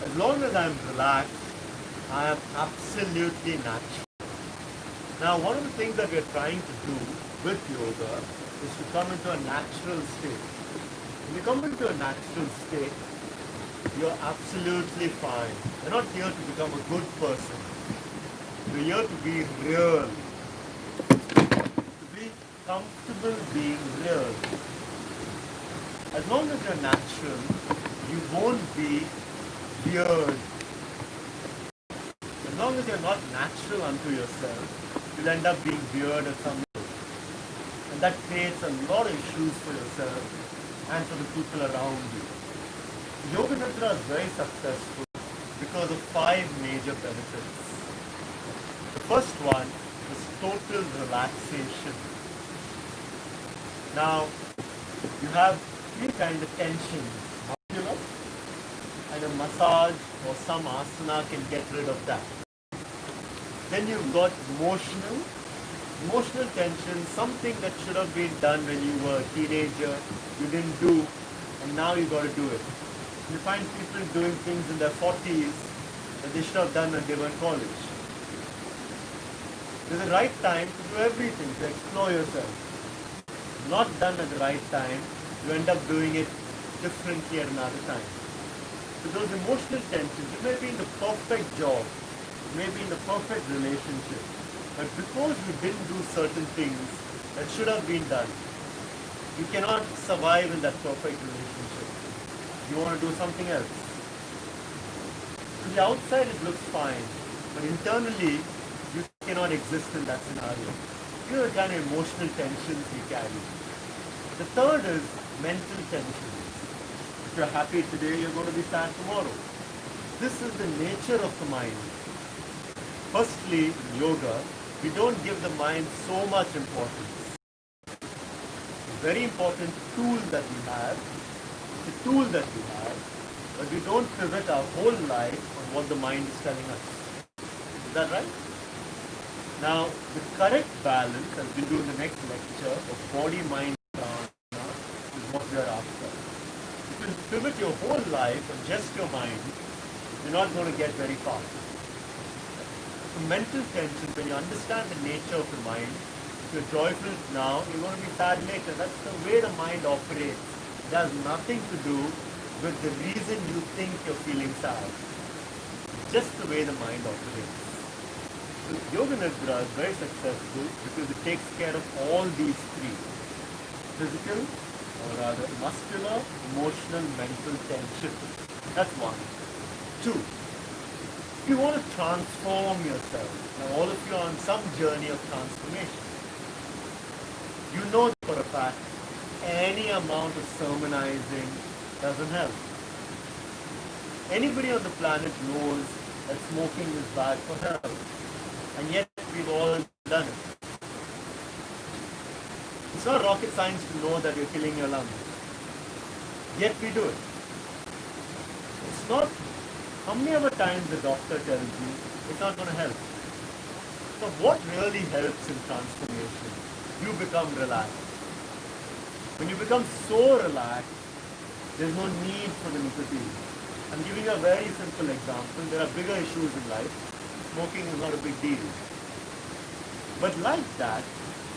As long as I'm relaxed, I am absolutely natural. Now, one of the things that we're trying to do with yoga is to come into a natural state. When you come into a natural state, you're absolutely fine. You're not here to become a good person. You're here to be real. To be comfortable being real. As long as you're natural, you won't be weird. As long as you're not natural unto yourself, you'll end up being weird at some level. And that creates a lot of issues for yourself and for the people around you. Yoga Nidra is very successful because of 5 major benefits. The first one is total relaxation. Now, you have 3 kinds of tensions. Muscular, and a massage or some asana can get rid of that. Then you've got emotional. Emotional tension, something that should have been done when you were a teenager, you didn't do, and now you got to do it. You find people doing things in their 40s that they should have done when they were in college. There's a right time to do everything, to explore yourself. Not done at the right time, you end up doing it differently at another time. So those emotional tensions, you may be in the perfect job, you may be in the perfect relationship, but because you didn't do certain things that should have been done, you cannot survive in that perfect relationship. You want to do something else. From the outside it looks fine, but internally you cannot exist in that scenario. These are the kind of emotional tensions we carry. The third is mental tensions. If you're happy today, you're going to be sad tomorrow. This is the nature of the mind. Firstly, in yoga, we don't give the mind so much importance. A very important tool that we have, but we don't pivot our whole life on what the mind is telling us. Is that right? Now, the correct balance, as we'll do in the next lecture, of body, mind, prana, is what we are after. If you pivot your whole life on just your mind, you're not going to get very far. So mental tension, when you understand the nature of the mind, if you're joyful now, you're going to be sad later. That's the way the mind operates. It has nothing to do with the reason you think you're feeling sad. Just the way the mind operates. So Yoga Nidra is very successful because it takes care of all these 3. Physical, or rather muscular, emotional, mental tension. That's 1. 2. If you want to transform yourself, now all of you are on some journey of transformation. You know for a fact, any amount of sermonizing doesn't help. Anybody on the planet knows that smoking is bad for health. And yet we've all done it. It's not rocket science to know that you're killing your lungs. Yet we do it. It's not how many other times the doctor tells you it's not going to help. So what really helps in transformation? You become relaxed. When you become so relaxed, there's no need for the nicotine. I'm giving you a very simple example. There are bigger issues in life. Smoking is not a big deal. But like that,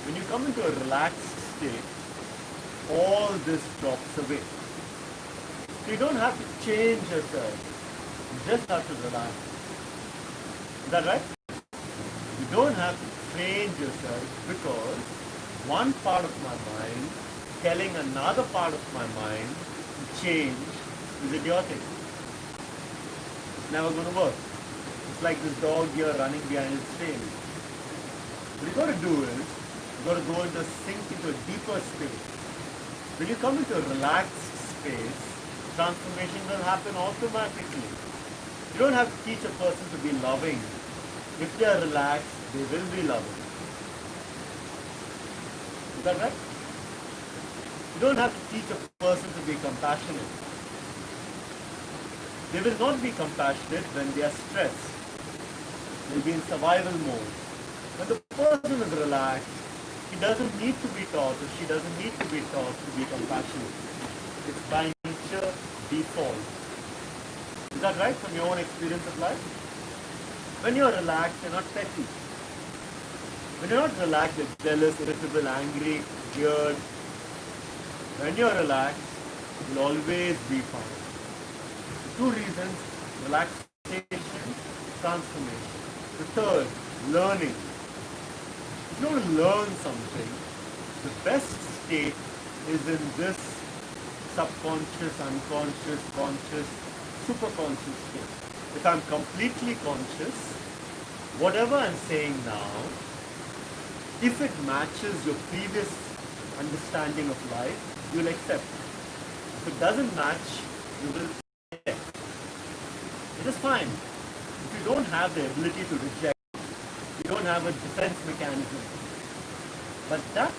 when you come into a relaxed state, all this drops away. So you don't have to change yourself. You just have to relax. Is that right? You don't have to train yourself because one part of my mind telling another part of my mind to change is idiotic. It's never going to work. It's like this dog here running behind its tail. What you got to do is, you got to go sink into a deeper space. When you come into a relaxed space, transformation will happen automatically. You don't have to teach a person to be loving. If they are relaxed, they will be loving. Is that right? You don't have to teach a person to be compassionate. They will not be compassionate when they are stressed. They'll be in survival mode. When the person is relaxed, he doesn't need to be taught or she doesn't need to be taught to be compassionate. It's by nature default. Is that right from your own experience of life? When you're relaxed, you're not petty. When you're not relaxed, you're jealous, irritable, angry, weird. When you're relaxed, you'll always be fine. Two reasons: relaxation, transformation. The third, learning. If you want to learn something, the best state is in this subconscious, unconscious, conscious, superconscious state. If I'm completely conscious, whatever I'm saying now, if it matches your previous understanding of life, you'll accept it. If it doesn't match, you will reject. It is fine. If you don't have the ability to reject, you don't have a defense mechanism. But that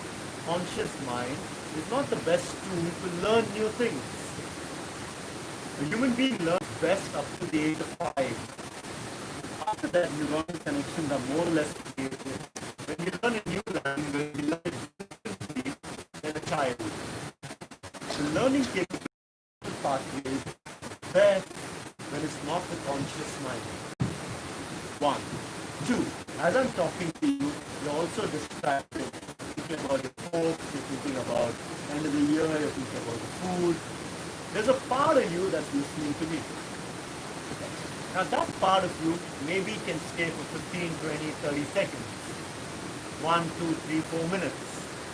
conscious mind is not the best tool to learn new things. A human being learns best up to the age of 5. After that, neuronal connections are more or less created. When you learn a new language, you learn it differently than a child. The learning capability pathway is best when it's not the conscious mind. 1. 2. As I'm talking to you, you're also distracted. You're thinking about your folks, you're thinking about the end of the year, you're thinking about the food. There's a part of you that's listening to me. Now that part of you maybe can stay for 15, 20, 30 seconds. 1, 2, 3, 4 minutes.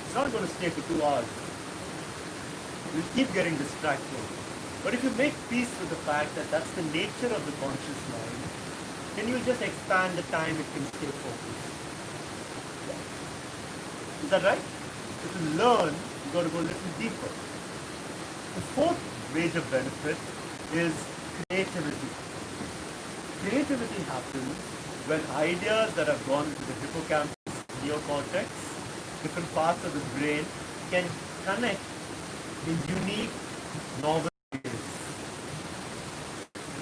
It's not going to stay for 2 hours. You'll keep getting distracted. But if you make peace with the fact that that's the nature of the conscious mind, then you'll just expand the time it can stay focused. Is that right? So to learn, you've got to go a little deeper. The fourth major benefit is creativity. Creativity happens when ideas that have gone into the hippocampus, neocortex, different parts of the brain can connect in unique, novel ways.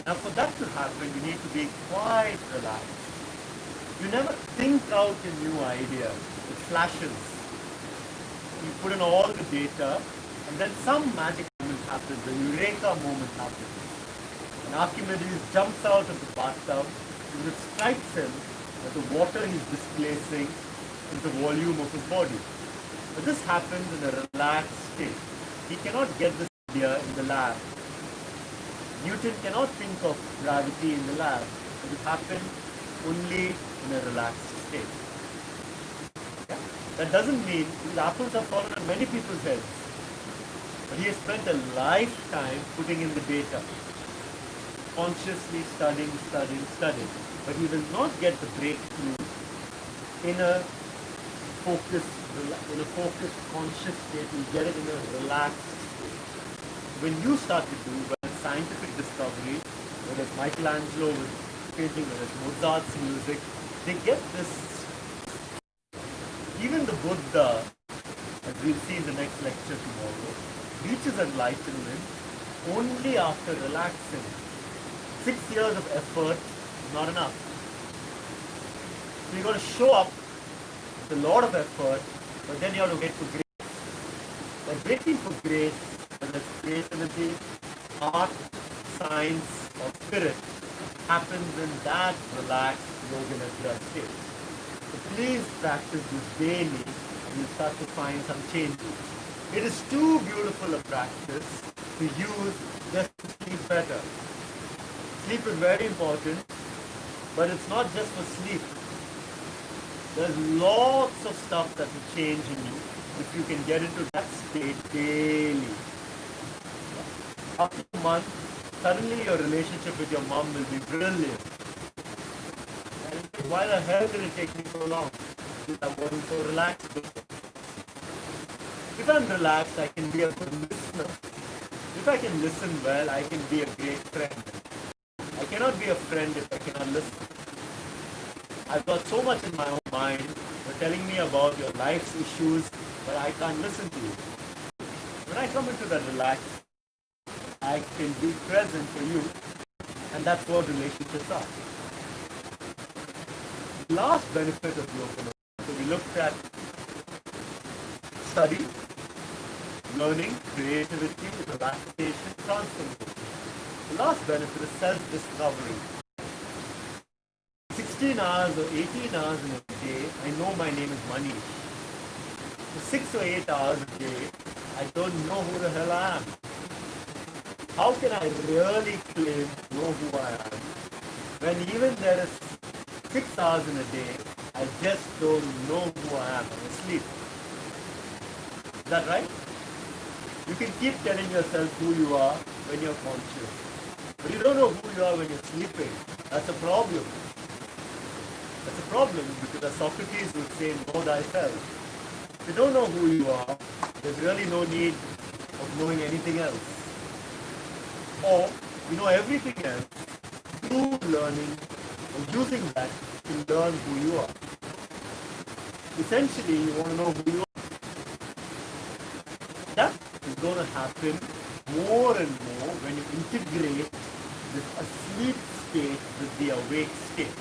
Now for that to happen, you need to be quite relaxed. You never think out a new idea. It flashes. You put in all the data, and then some magic moment happens, the eureka moment happens. And Archimedes jumps out of the bathtub, and it strikes him that the water he's displacing is the volume of his body. But this happens in a relaxed state. He cannot get this idea in the lab. Newton cannot think of gravity in the lab. It will happen only in a relaxed state. Okay? That doesn't mean these apples have fallen on many people's heads. But he has spent a lifetime putting in the data, consciously studying. But he will not get the breakthrough in a focused, conscious state. He'll get it in a relaxed state. When you start to do, whether it's scientific discovery, whether it's Michelangelo with painting, whether it's Mozart's music, they get this. Even the Buddha, as we'll see in the next lecture tomorrow, reaches enlightenment only after relaxing. 6 years of effort is not enough. So you've got to show up with a lot of effort, but then you have to wait for grace. But waiting for grace, whether it's creativity, art, science, or spirit, happens in that relaxed yoga nidra state. So please practice this daily and you'll start to find some changes. It is too beautiful a practice to use just to sleep better. Sleep is very important, but it's not just for sleep. There's lots of stuff that will change in you if you can get into that state daily. After a month, suddenly your relationship with your mom will be brilliant. And why the hell did it take me so long? Because I wasn't so relaxed before. If I'm relaxed, I can be a good listener. If I can listen well, I can be a great friend. I cannot be a friend if I cannot listen. I've got so much in my own mind. You're telling me about your life's issues, but I can't listen to you. When I come into that relaxed, I can be present for you, and that's what relationships are. The last benefit of yoga, so we looked at study, learning, creativity, relaxation, transformation. The last benefit is self-discovery. 16 hours or 18 hours in a day, I know my name is Manish. For 6 or 8 hours a day, I don't know who the hell I am. How can I really claim to know who I am when even there is 6 hours in a day, I just don't know who I am. I'm asleep. Is that right? You can keep telling yourself who you are when you're conscious. But you don't know who you are when you're sleeping. That's a problem. That's a problem because as Socrates would say, know thyself. If you don't know who you are, there's really no need of knowing anything else. Or you know everything else through learning or using that to learn who you are. Essentially, you want to know who you are. That is going to happen more and more when you integrate this asleep state with the awake state.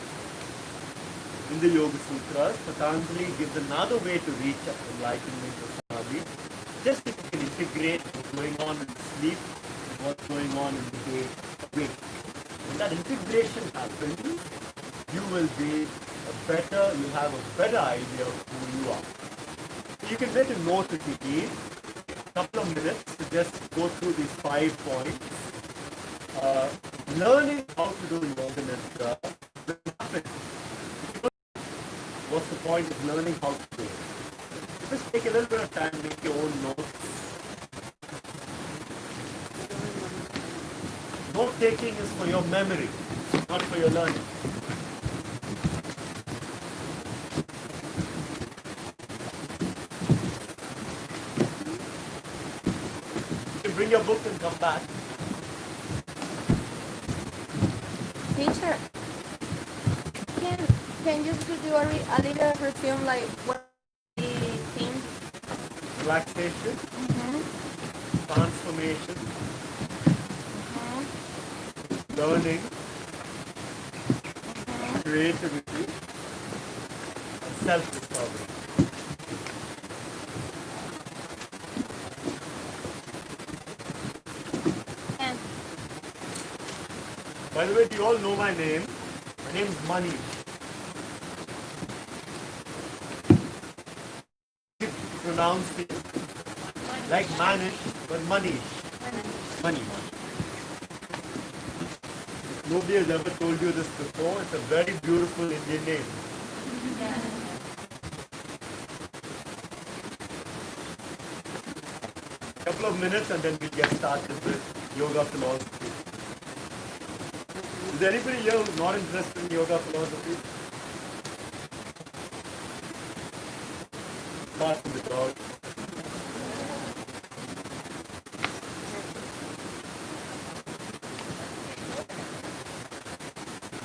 In the Yoga Sutras, Patanjali gives another way to reach enlightenment or samadhi. Just if you can integrate what's going on in sleep and what's going on in the day awake. When that integration happens, you will have a better idea of who you are. So you can make a note if you need, a couple of minutes to just go through these 5 points. Learning how to do yoga nidra will happen. What's the point of learning how to do it? Just take a little bit of time, make your own notes. Note taking is for your memory, not for your learning. You can bring your book and come back. Teacher, can you do a little resume like what the theme? Relaxation, transformation, learning, creativity, and self-discovery. And By the way, do you all know my name? My name is Manish. Pronounced it like Manish, but Manish. Manish. If nobody has ever told you this before, it's a very beautiful Indian name. Couple of minutes and then we'll get started with yoga philosophy. Is there anybody here who's not interested in yoga philosophy? Apart from the dog.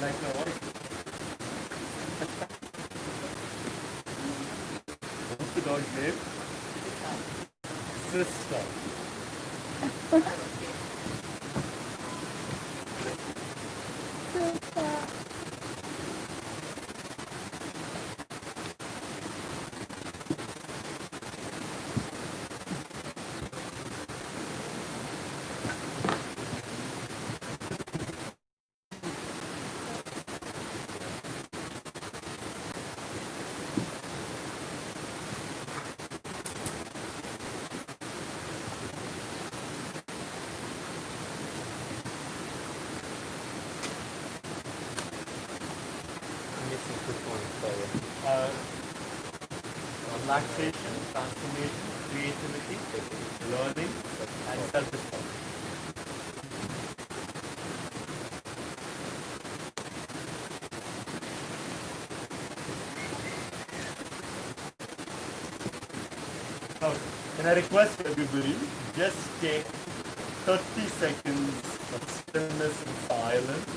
Like my wife. What's the dog's name? Sister. Relaxation, transformation, creativity, learning, and self-discovery. Okay. Can I request everybody just take 30 seconds of stillness and silence.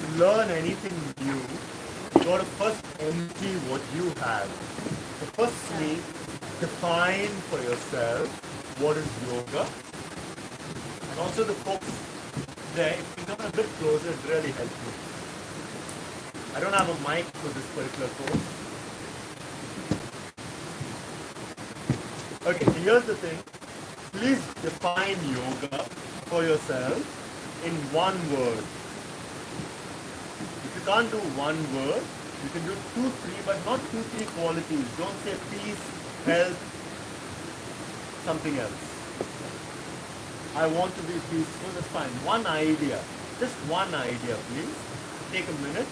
To learn anything new, you got to first empty what you have. So firstly, define for yourself what is yoga. And also the folks there, if you come a bit closer, it really helps me. I don't have a mic for this particular course. Okay, so here's the thing. Please define yoga for yourself in one word. If you can't do one word, you can do 2, 3, but not 2, 3 qualities. Don't say peace, health, something else. I want to be peaceful, that's fine. One idea, just one idea, please. Take a minute.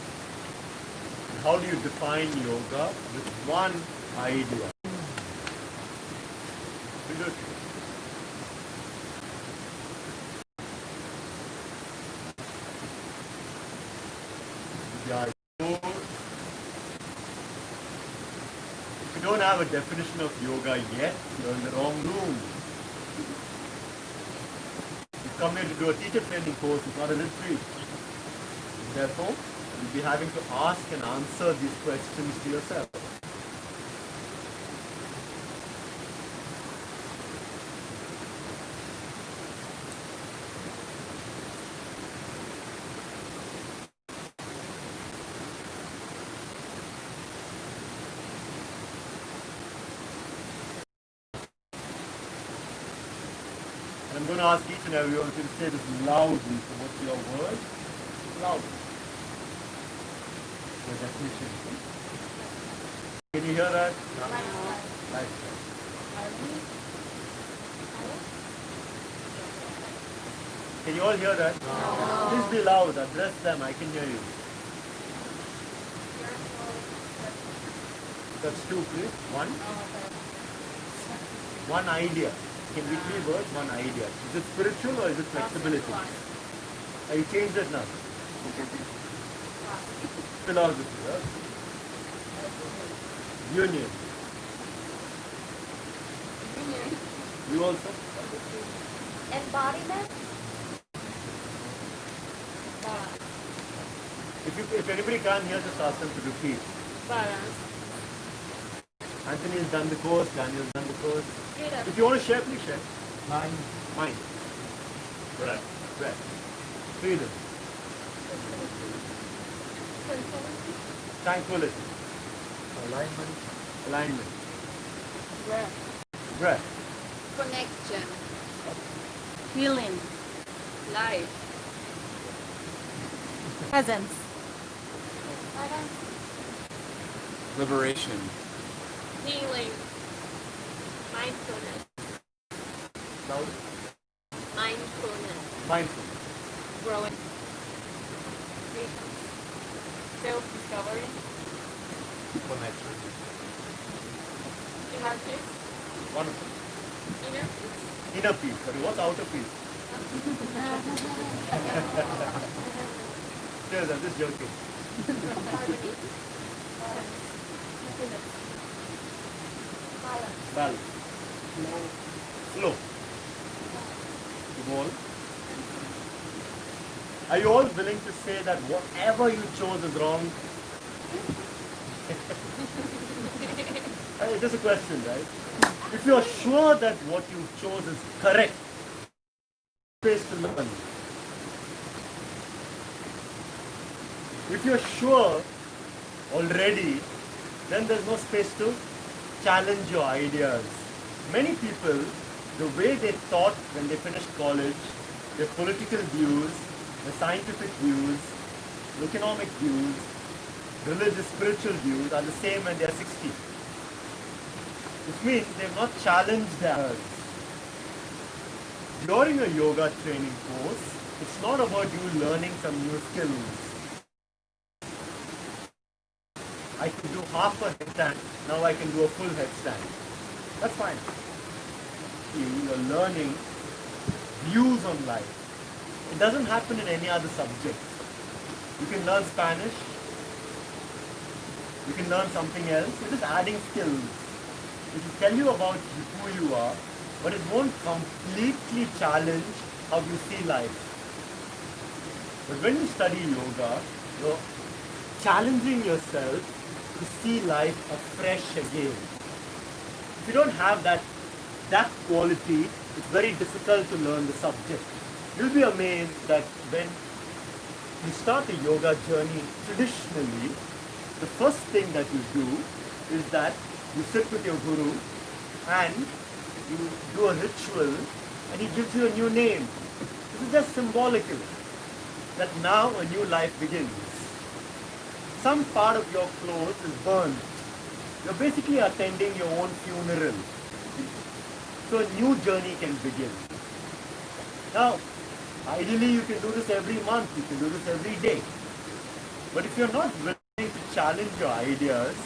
How do you define yoga with one idea? You do it. Yeah. So, if you don't have a definition of yoga yet, you're in the wrong room. You come here to do a teacher training course, it's not a retreat. Therefore, you'll be having to ask and answer these questions to yourself. And I'm going to ask each and every one of you to say this loudly. So what's your word? Loud. Your definition. Can you hear that? Lifestyle. Can you all hear that? No. Please be loud. Address them. I can hear you. That's 2, please. 1. One idea. Can be 3 words, one idea. Is it spiritual or is it flexibility? You changed it now. Philosophy. Right? Union. You also? Embodiment? If anybody can't hear, just ask them to repeat. Balance. Anthony has done the course, Daniel has done the course. Freedom. If you want to share, please share. Mind. Mind. Breath. Breath. Freedom. Tranquility. Alignment. Alignment. Breath. Breath. Connection. Healing. Life. Presence. Liberation. Healing. Mindfulness. Loud. Mindfulness. Mindfulness. Growing. Self-discovery. Connection. Inner peace. Wonderful. Inner peace. Inner peace. Sorry, what's outer peace? Yes, I'm just joking. Harmony. Balance. Balance. Flow. Evolve. Are you all willing to say that whatever you chose is wrong? It's just a question, right? If you are sure that what you chose is correct, space to learn. If you're sure already, then there's no space to challenge your ideas. Many people, the way they thought when they finished college, their political views, their scientific views, economic views, religious, spiritual views are the same when they're 60. Which means they've not challenged theirs. During a yoga training course, it's not about you learning some new skills. I could do half a headstand, now I can do a full headstand. That's fine. You're learning views on life. It doesn't happen in any other subject. You can learn Spanish, you can learn something else, you're just adding skills. It will tell you about who you are, but it won't completely challenge how you see life. But when you study yoga, you're challenging yourself to see life afresh again. If you don't have that quality, it's very difficult to learn the subject. You'll be amazed that when you start a yoga journey traditionally, the first thing that you do is that you sit with your guru and you do a ritual and he gives you a new name. This is just symbolical that now a new life begins. Some part of your clothes is burned. You're basically attending your own funeral. So a new journey can begin. Now, ideally you can do this every month, you can do this every day. But if you're not willing to challenge your ideas,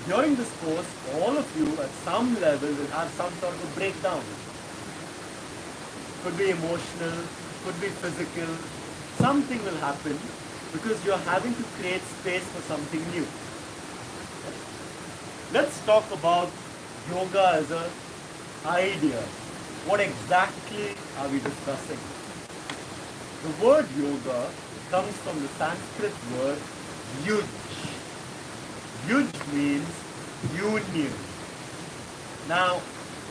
during this course, all of you at some level will have some sort of a breakdown. Could be emotional, could be physical. Something will happen because you're having to create space for something new. Let's talk about yoga as an idea. What exactly are we discussing? The word yoga comes from the Sanskrit word yuj. Yuj means union. Now,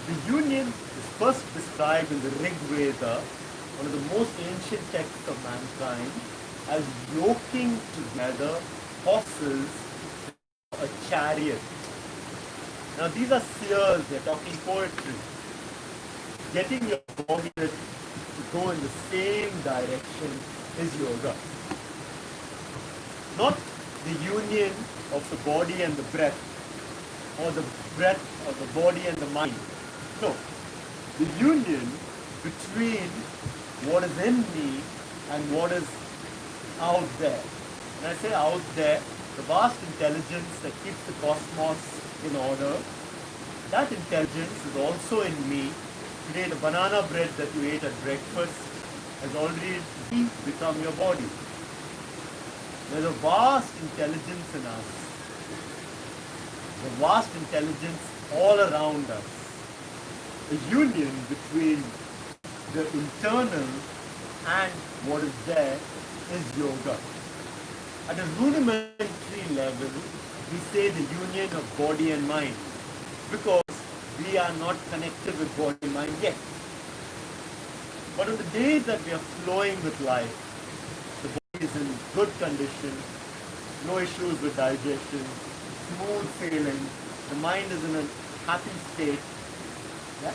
the union is first described in the Rig Veda, one of the most ancient texts of mankind, as yoking together horses in a chariot. Now, these are seers, they're talking poetry. Getting your body to go in the same direction is yoga. Not the union of the body and the breath, or the breath of the body and the mind. No, the union between what is in me and what is out there. When I say out there, the vast intelligence that keeps the cosmos in order, that intelligence is also in me. Today, the banana bread that you ate at breakfast has already become your body. There's a vast intelligence in us. A vast intelligence all around us. A union between the internal and what is there is yoga. At a rudimentary level, we say the union of body and mind because we are not connected with body and mind yet. But on the days that we are flowing with life, the body is in good condition, no issues with digestion, smooth sailing, the mind is in a happy state. Yeah?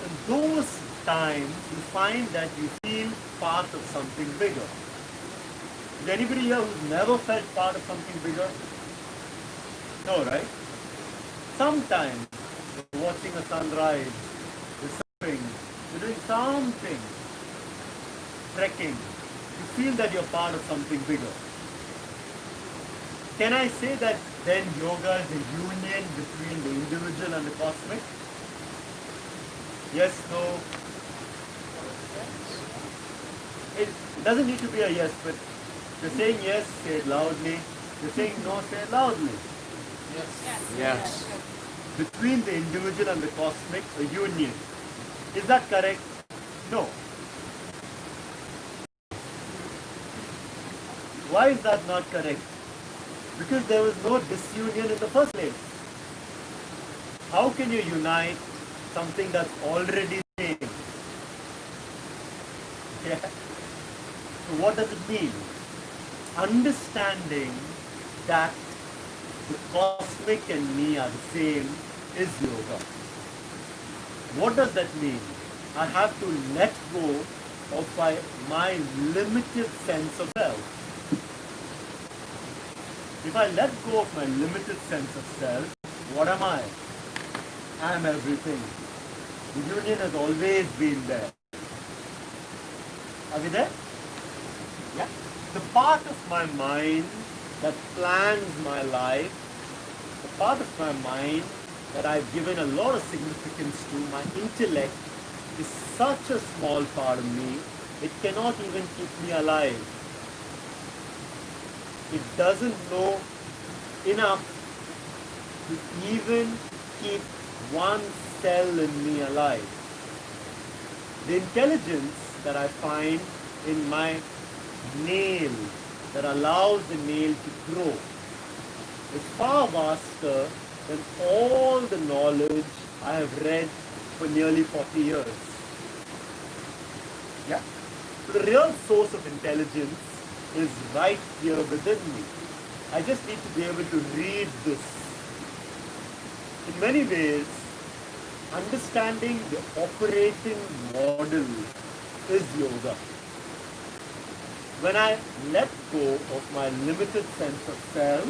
In those times, you find that you feel part of something bigger. Is there anybody here who's never felt part of something bigger? No, right? Sometimes you're watching a sunrise, you're surfing, you're doing something, trekking. You feel that you're part of something bigger. Can I say that then yoga is a union between the individual and the cosmic? Yes, no? It doesn't need to be a yes, but if you're saying yes, say it loudly. If you're saying no, say it loudly. Yes. Between the individual and the cosmic, a union. Is that correct? No. Why is that not correct? Because there was no disunion in the first place. How can you unite something that's already there? Yeah. So what does it mean? Understanding that the cosmic and me are the same is yoga. What does that mean? I have to let go of my limited sense of self. If I let go of my limited sense of self, what am I? I am everything. The union has always been there. Are we there? Yeah. The part of my mind that plans my life, the part of my mind that I've given a lot of significance to, my intellect, is such a small part of me, it cannot even keep me alive. It doesn't know enough to even keep one cell in me alive. The intelligence that I find in my nail that allows the nail to grow is far vaster than all the knowledge I have read for nearly 40 years. Yeah? So the real source of intelligence is right here within me. I just need to be able to read this. In many ways, understanding the operating model is yoga. When I let go of my limited sense of self,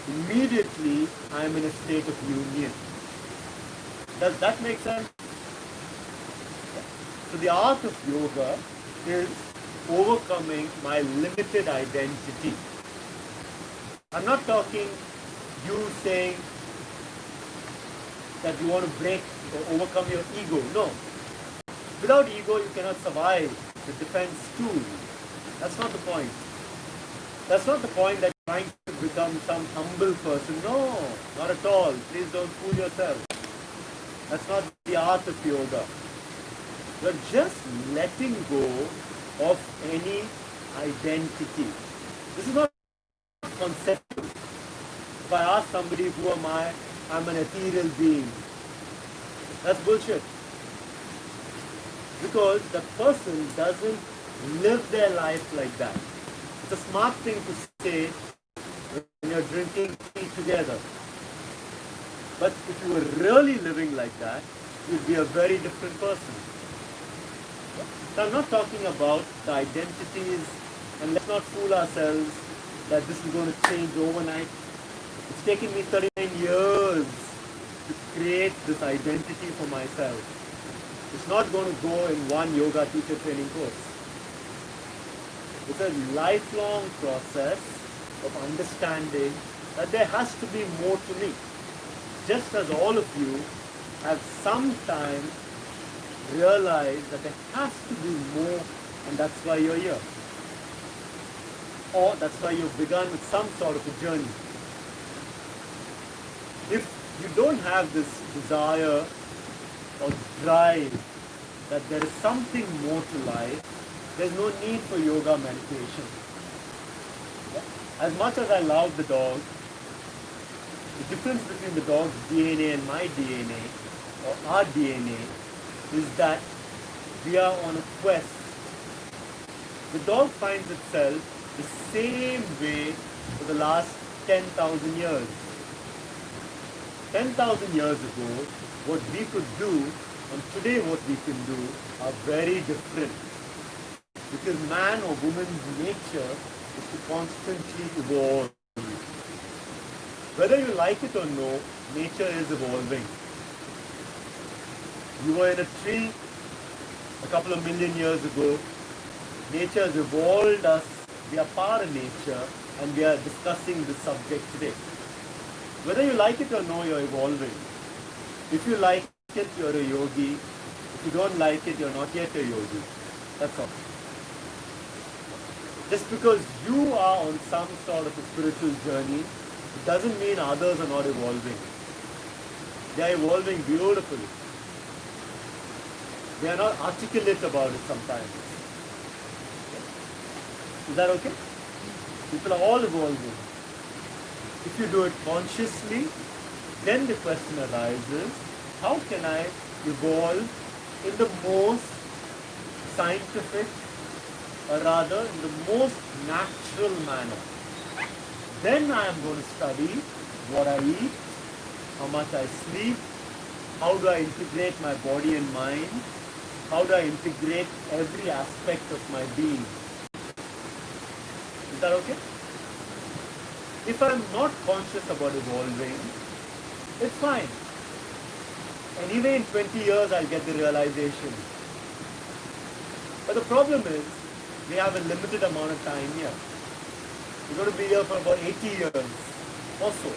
immediately I am in a state of union. Does that make sense? So the art of yoga is overcoming my limited identity. I'm not talking you saying that you want to break or overcome your ego. No. Without ego, you cannot survive the defense tool. That's not the point. That's not the point that you're trying to become some humble person. No, not at all. Please don't fool yourself. That's not the art of yoga. You're just letting go of any identity. This is not conceptual. If I ask somebody, who am I? I'm an ethereal being. That's bullshit. Because the person doesn't live their life like that. It's a smart thing to say when you're drinking tea together. But if you were really living like that, you'd be a very different person. So I'm not talking about the identities, and let's not fool ourselves that this is going to change overnight. It's taken me 39 years to create this identity for myself. It's not going to go in one yoga teacher training course. It's a lifelong process of understanding that there has to be more to me. Just as all of you have sometimes realized that there has to be more, and that's why you're here. Or that's why you've begun with some sort of a journey. If you don't have this desire or drive that there is something more to life, there's no need for yoga meditation. As much as I love the dog, the difference between the dog's DNA and my DNA, or our DNA, is that we are on a quest. The dog finds itself the same way for the last 10,000 years. 10,000 years ago, what we could do and today what we can do are very different. Because man or woman's nature is to constantly evolve. Whether you like it or no, nature is evolving. You were in a tree a couple of million years ago. Nature has evolved us. We are part of nature, and we are discussing this subject today. Whether you like it or no, you're evolving. If you like it, you're a yogi. If you don't like it, you're not yet a yogi. That's all. Just because you are on some sort of a spiritual journey, it doesn't mean others are not evolving. They are evolving beautifully. They are not articulate about it sometimes. Is that okay? People are all evolving. If you do it consciously, then the question arises, how can I evolve in the most scientific, or rather in the most natural manner? Then I am going to study what I eat, how much I sleep, how do I integrate my body and mind, how do I integrate every aspect of my being. Is that okay? If I'm not conscious about evolving, it's fine. Anyway, in 20 years, I'll get the realization. But the problem is, we have a limited amount of time here. We're going to be here for about 80 years or so.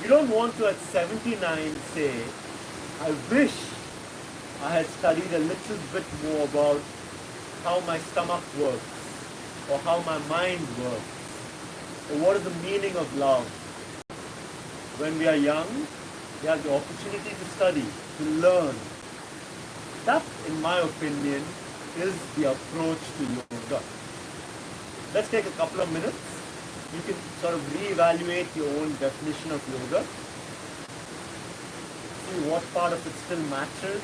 You don't want to at 79 say, I wish I had studied a little bit more about how my stomach works, or how my mind works, or what is the meaning of love. When we are young, we have the opportunity to study, to learn. That, in my opinion, is the approach to yoga. Let's take a couple of minutes. You can sort of reevaluate your own definition of yoga. See what part of it still matches.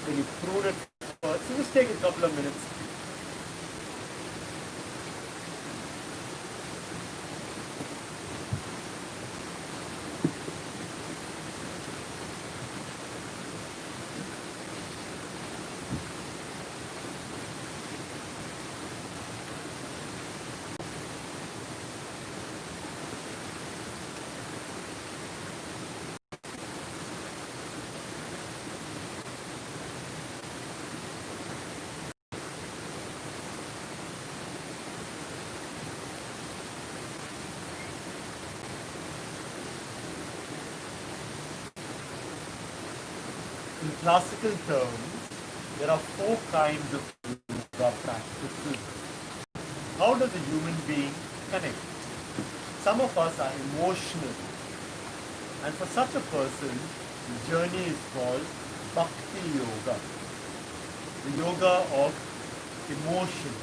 Can you prune it first? So just take a couple of minutes. classical terms, there are 4 kinds of yoga practices. How does a human being connect? Some of us are emotional, and for such a person, the journey is called Bhakti Yoga. The yoga of emotion,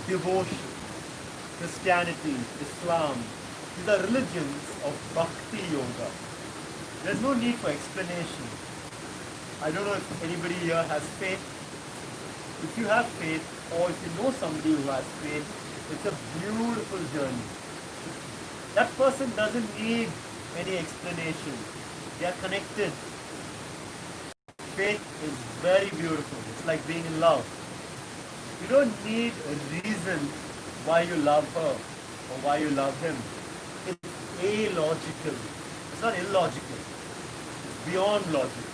devotion. Christianity, Islam, these are religions of Bhakti Yoga. There's no need for explanation. I don't know if anybody here has faith. If you have faith, or if you know somebody who has faith, it's a beautiful journey. That person doesn't need any explanation. They are connected. Faith is very beautiful. It's like being in love. You don't need a reason why you love her or why you love him. It's illogical. It's not illogical. It's beyond logic.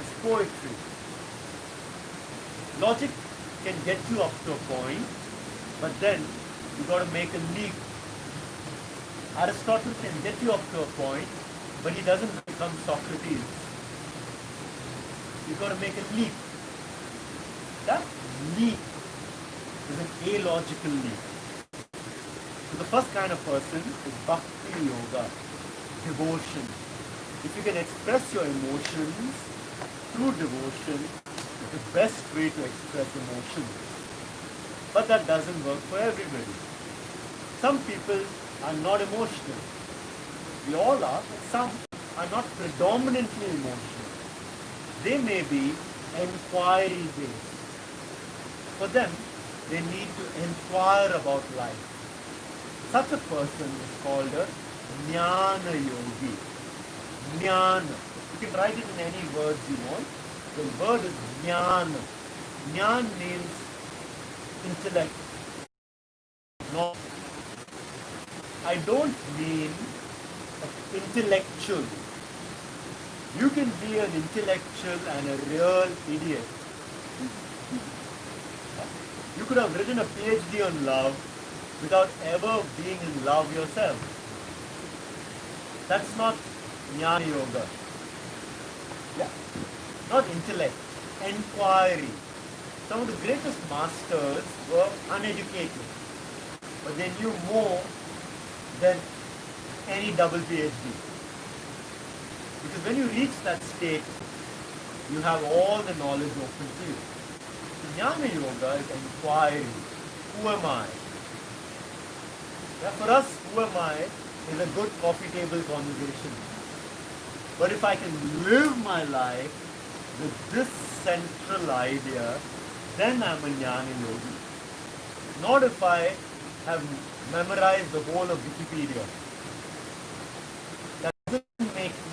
It's poetry. Logic can get you up to a point, but then you got to make a leap. Aristotle can get you up to a point, but he doesn't become Socrates. You got to make a leap. That leap is an illogical leap. So the first kind of person is Bhakti Yoga, devotion. If you can express your emotions through devotion, it's the best way to express emotions. But that doesn't work for everybody. Some people are not emotional. We all are, but some are not predominantly emotional. They may be inquiry based. For them, they need to inquire about life. Such a person is called a Jnana Yogi. Jnana. You can write it in any words you want. The word is Jnana. Jnana means intellect. No, I don't mean intellectual. You can be an intellectual and a real idiot. You could have written a PhD on love without ever being in love yourself. That's not Jnana Yoga. Yeah. Not intellect. Inquiry. Some of the greatest masters were uneducated, but they knew more than any double PhD. Because when you reach that state, you have all the knowledge open to you. So Jnana Yoga is inquiry. Who am I? Yeah, for us, who am I is a good coffee table conversation. But if I can live my life with this central idea, then I'm a Jnana Yogi. Not if I have memorized the whole of Wikipedia.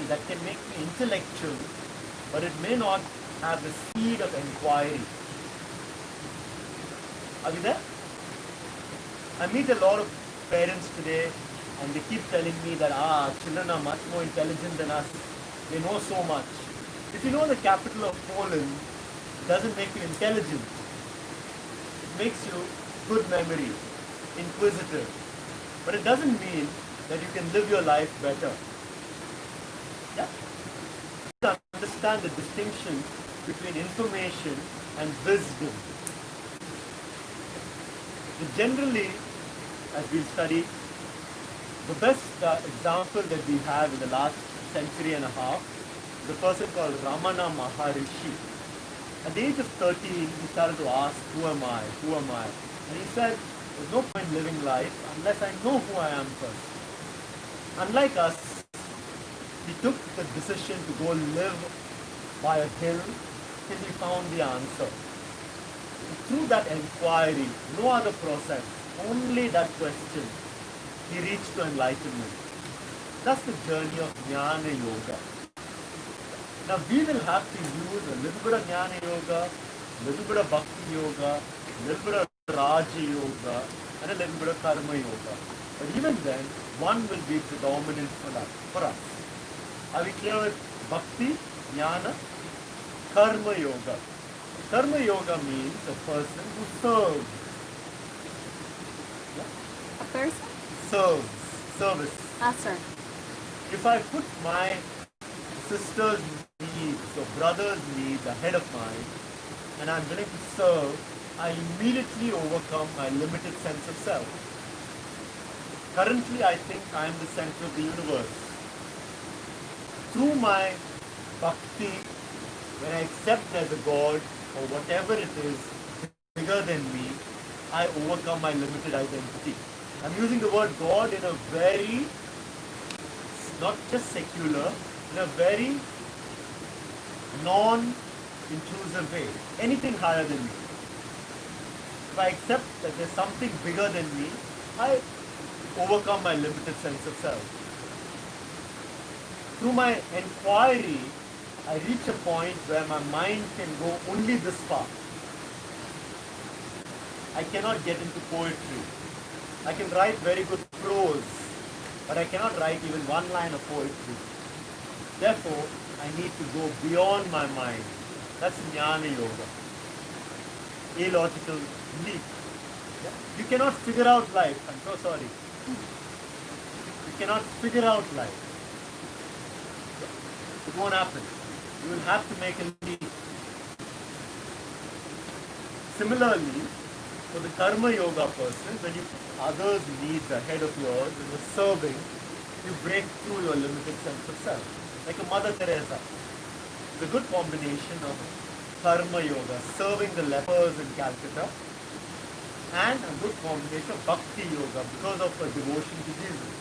That can make me intellectual, but it may not have the seed of inquiry. Are we there? I meet a lot of parents today, and they keep telling me that children are much more intelligent than us. They know so much. If you know the capital of Poland, it doesn't make you intelligent. It makes you good memory, inquisitive. But it doesn't mean that you can live your life better. Yeah? You understand the distinction between information and wisdom. So generally, as we study, the best example that we have in the last century and a half is a person called Ramana Maharishi. At the age of 13, he started to ask, who am I? Who am I? And he said, there's no point living life unless I know who I am first. Unlike us, he took the decision to go live by a hill till he found the answer. Through that inquiry, no other process, only that question, he reached to enlightenment. That's the journey of Jnana Yoga. Now we will have to use a little bit of Jnana Yoga, a little bit of Bhakti Yoga, a little bit of Raja Yoga, and a little bit of Karma Yoga. But even then, one will be predominant for us. Are we clear with Bhakti, Jnana, Karma Yoga? Karma Yoga means a person who serves. Yeah? A person? Serves. Service. Sir. If I put my sister's needs or brother's needs ahead of mine, and I'm willing to serve, I immediately overcome my limited sense of self. Currently, I think I am the center of the universe. Through my bhakti, when I accept there's a God or whatever it is bigger than me, I overcome my limited identity. I'm using the word God in a very, not just secular, in a very non-intrusive way. Anything higher than me. If I accept that there's something bigger than me, I overcome my limited sense of self. Through my inquiry, I reach a point where my mind can go only this far. I cannot get into poetry. I can write very good prose, but I cannot write even one line of poetry. Therefore, I need to go beyond my mind. That's Jnana Yoga. Illogical leap. You cannot figure out life. I'm so sorry. You cannot figure out life. It won't happen. You will have to make a leap. Similarly, for the Karma Yoga person, when you put others' needs ahead of yours, when you're serving, you break through your limited sense of self. Like a Mother Teresa. It's a good combination of Karma Yoga, serving the lepers in Calcutta, and a good combination of Bhakti Yoga because of her devotion to Jesus.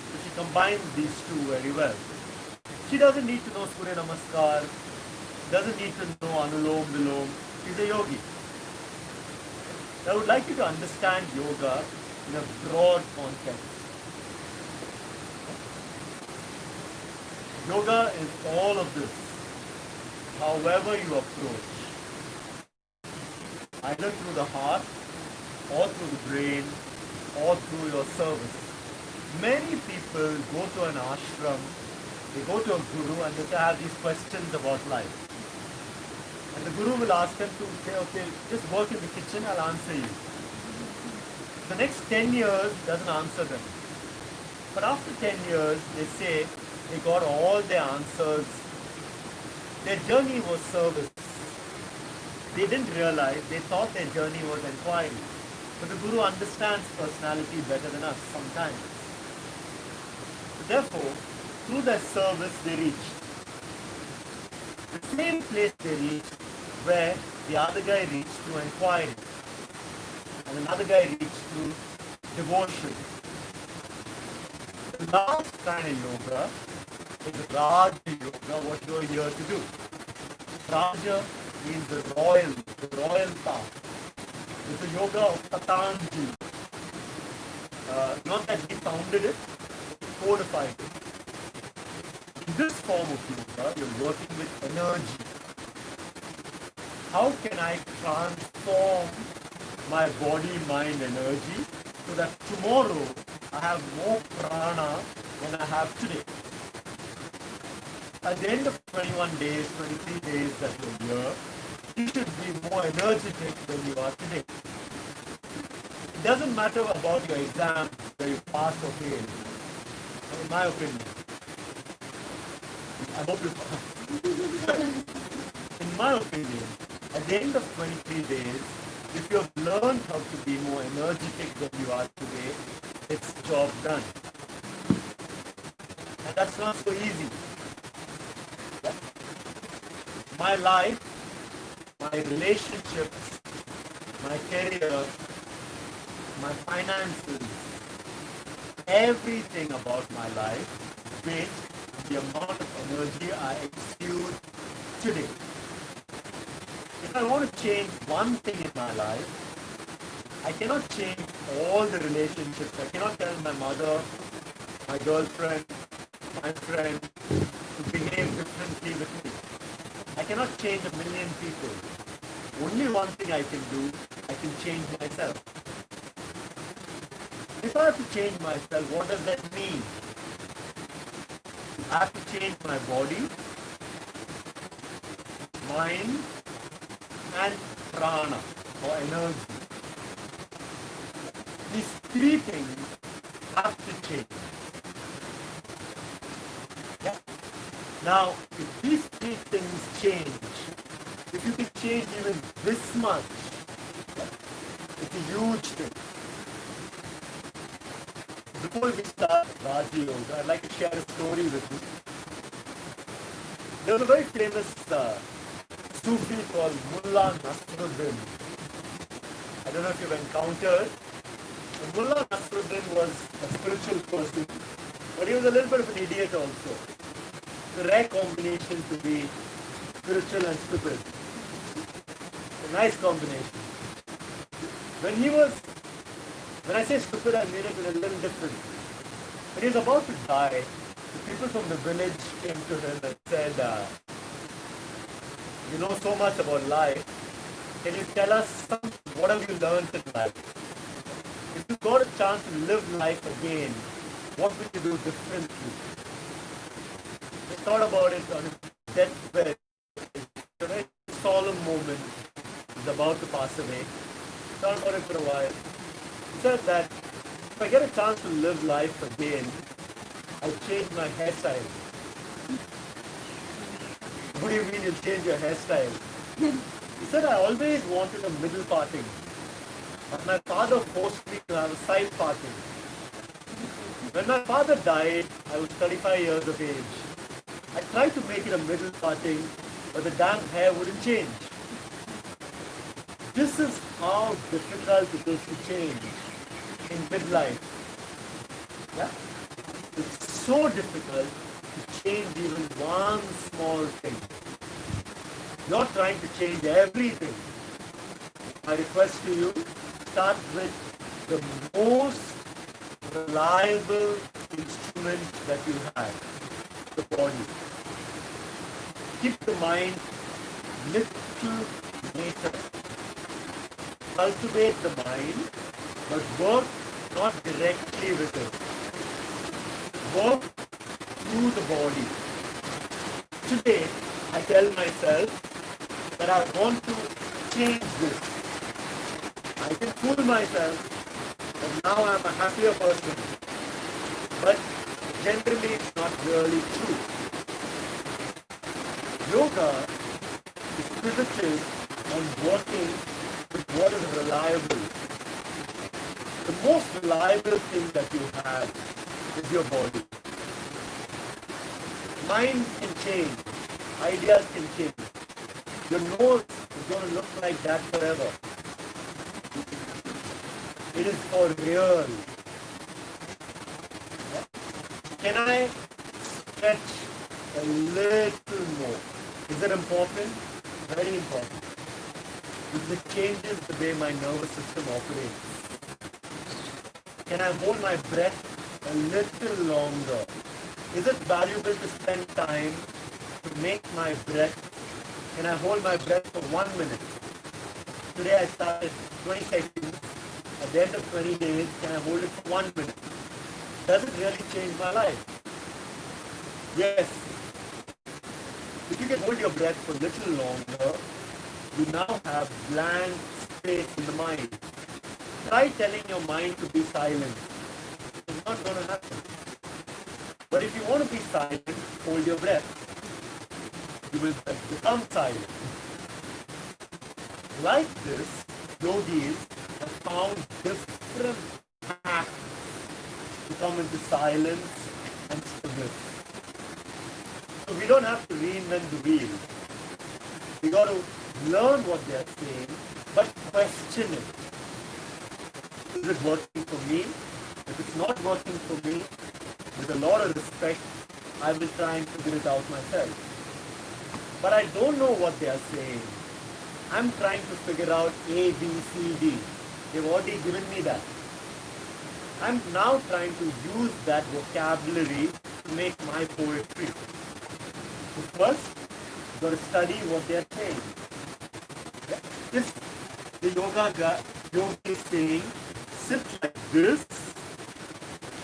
So she combines these two very well. She doesn't need to know Surya Namaskar, doesn't need to know Anulom Vilom. She's a yogi. I would like you to understand yoga in a broad context. Yoga is all of this, however you approach, either through the heart, or through the brain, or through your service. Many people go to an ashram, they go to a guru and they have these questions about life. And the guru will ask them to say, okay, just work in the kitchen, I'll answer you. The next 10 years doesn't answer them. But after 10 years, they say they got all their answers. Their journey was service. They didn't realize, they thought their journey was inquiry. But the guru understands personality better than us sometimes. Therefore, through their service, they reached the same place they reached where the other guy reached through inquiry and another guy reached through devotion. The last kind of yoga is Raja Yoga, what you are here to do. Raja means the royal path. It's the yoga of Patanjali. Not that he founded it, he codified it. In this form of yoga, you're working with energy. How can I transform my body, mind, energy so that tomorrow I have more prana than I have today? At the end of 21 days, 23 days that you're here, you should be more energetic than you are today. It doesn't matter about your exam, whether you pass or fail. In my opinion. I hope you pass. In my opinion, at the end of 23 days, if you have learned how to be more energetic than you are today, it's job done. And that's not so easy. My life, my relationships, my career, my finances, everything about my life based on the amount of energy I exude today. If I want to change one thing in my life, I cannot change all the relationships. I cannot tell my mother, my girlfriend, my friend to behave differently with me. I cannot change a million people. Only one thing I can do, I can change myself. If I have to change myself, what does that mean? I have to change my body, mind, and prana, or energy. These three things have to change. Yeah. Now, if these three see things change. If you can change even this much, it's a huge thing. Before we start Raja Yoga, I'd like to share a story with you. There was a very famous Sufi called Mullah Nasruddin. I don't know if you've encountered. Mullah Nasruddin was a spiritual person, but he was a little bit of an idiot also. It's a rare combination to be spiritual and stupid. A nice combination. When I say stupid, I mean it in a little different. When he was about to die, the people from the village came to him and said, you know so much about life. Can you tell us what have you learned in life? If you got a chance to live life again, what would you do differently? He thought about it on his deathbed. It's a very solemn moment. He's about to pass away. He thought about it for a while. He said that if I get a chance to live life again, I'll change my hairstyle. What do you mean you'll change your hairstyle? He said, I always wanted a middle parting, but my father forced me to have a side parting. When my father died, I was 35 years of age. I tried to make it a middle parting, but the damn hair wouldn't change. This is how difficult it is to change in midlife. Yeah? It's so difficult to change even one small thing. You're trying to change everything. My request to you, start with the most reliable instrument that you have, the body. Keep the mind little later. Cultivate the mind, but work not directly with it. Work through the body. Today, I tell myself that I want to change this. I can fool myself that now I'm a happier person. But generally it's not really true. Yoga is pivoted on working with what is reliable. The most reliable thing that you have is your body. Mind can change. Ideas can change. Your nose is going to look like that forever. It is for real. Can I stretch a little more? Is it important? Very important. Because it changes the way my nervous system operates. Can I hold my breath a little longer? Is it valuable to spend time to make my breath? Can I hold my breath for 1 minute? Today I started 20 seconds. At the end of 20 days, can I hold it for 1 minute? Does it really change my life? Yes. If you can hold your breath for a little longer, you now have blank space in the mind. Try telling your mind to be silent. It's not going to happen. But if you want to be silent, hold your breath. You will become silent. Like this, yogis have found different paths to come into silence and stillness. So we don't have to reinvent the wheel. We got to learn what they are saying, but question it. Is it working for me? If it's not working for me, with a lot of respect, I will try and figure it out myself. But I don't know what they are saying. I'm trying to figure out A, B, C, D. They've already given me that. I'm now trying to use that vocabulary to make my poetry. So first, you've got to study what they're saying. If the yoga is saying, sit like this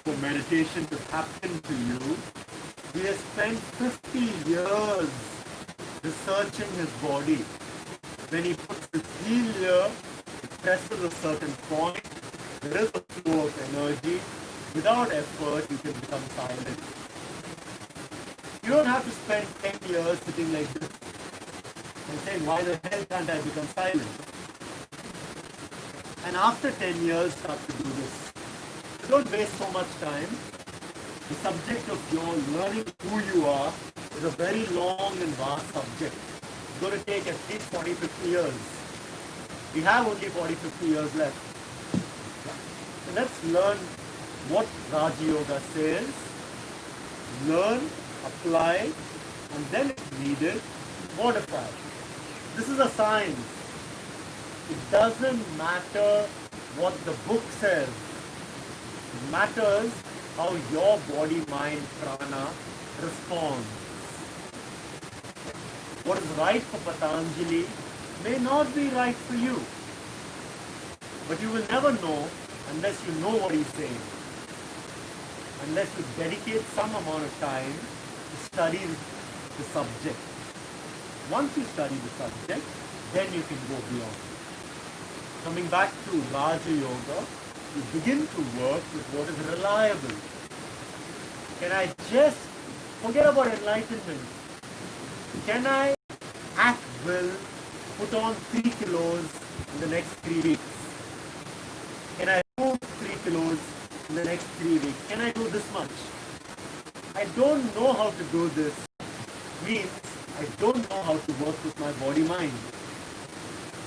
for meditation to happen to you, we have spent 50 years researching his body. When he puts his heel here, it presses a certain point, there is a flow of energy. Without effort, you can become silent. You don't have to spend 10 years sitting like this and saying, why the hell can't I become silent? And after 10 years, start to do this. So don't waste so much time. The subject of your learning who you are is a very long and vast subject. It's going to take at least 40, 50 years. We have only 40, 50 years left. So let's learn what Raja Yoga says. Learn, apply, and then if needed, modify. This is a science. It doesn't matter what the book says. It matters how your body, mind, prana responds. What is right for Patanjali may not be right for you. But you will never know unless you know what he's saying. Unless you dedicate some amount of time to study the subject. Once you study the subject, then you can go beyond. Coming back to Raja Yoga, you begin to work with what is reliable. Can I just forget about enlightenment? Can I at will put on 3 kilos in the next 3 weeks? Can I move 3 kilos in the next 3 weeks? Can I do this much? I don't know how to do this. Means I don't know how to work with my body mind.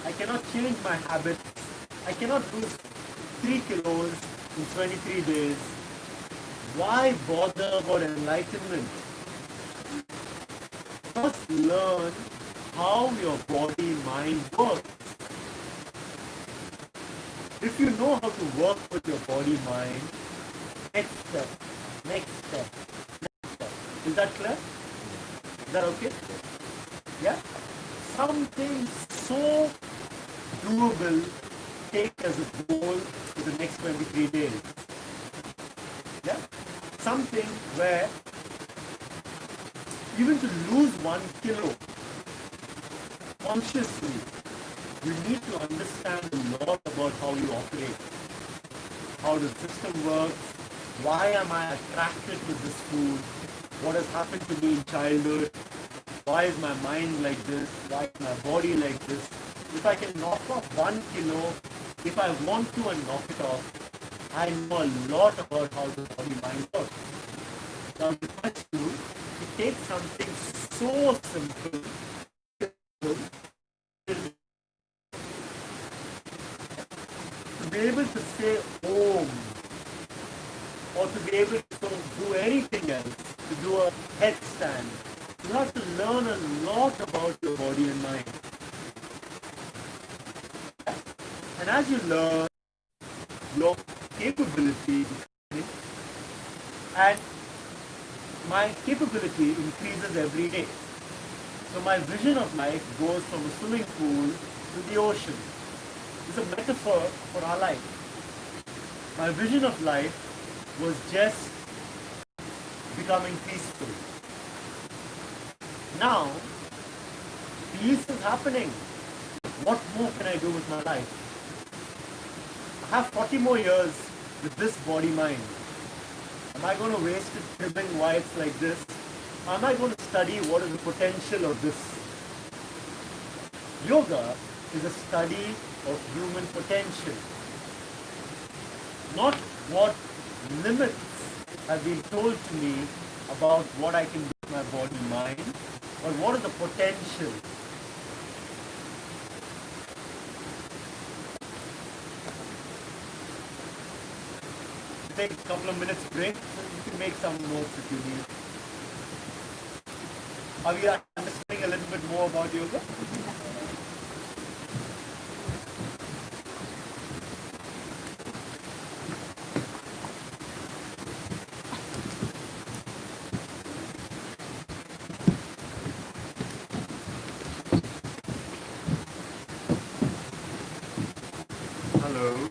I cannot change my habits. I cannot lose 3 kilos in 23 days. Why bother about enlightenment? First learn how your body mind works. If you know how to work with your body mind, next step, next step, next step. Is that clear? Is that okay? Yeah? Something so doable, take as a goal for the next 23 days. Yeah? Something where even to lose 1 kilo consciously, you need to understand a lot about how you operate. How the system works, why am I attracted to this food, what has happened to me in childhood, why is my mind like this, why is my body like this. If I can knock off 1 kilo, if I want to and knock it off, I know a lot about how the body mind works. Now the question, it takes something so simple to be able to say Om, or to be able to do anything else, to do a headstand. You have to learn a lot about your body and mind. And as you learn, your capability and my capability increases every day. So my vision of life goes from a swimming pool to the ocean. It's a metaphor for our life. My vision of life was just becoming peaceful. Now, peace is happening. What more can I do with my life? I have 40 more years with this body mind. Am I going to waste it trimming whites like this? Am I going to study what is the potential of this? Yoga is a study of human potential. Not what limits have been told to me about what I can do with my body mind, but what is the potential. Take a couple of minutes break, you can make some notes if you need. Are we understanding a little bit more about yoga? Hello.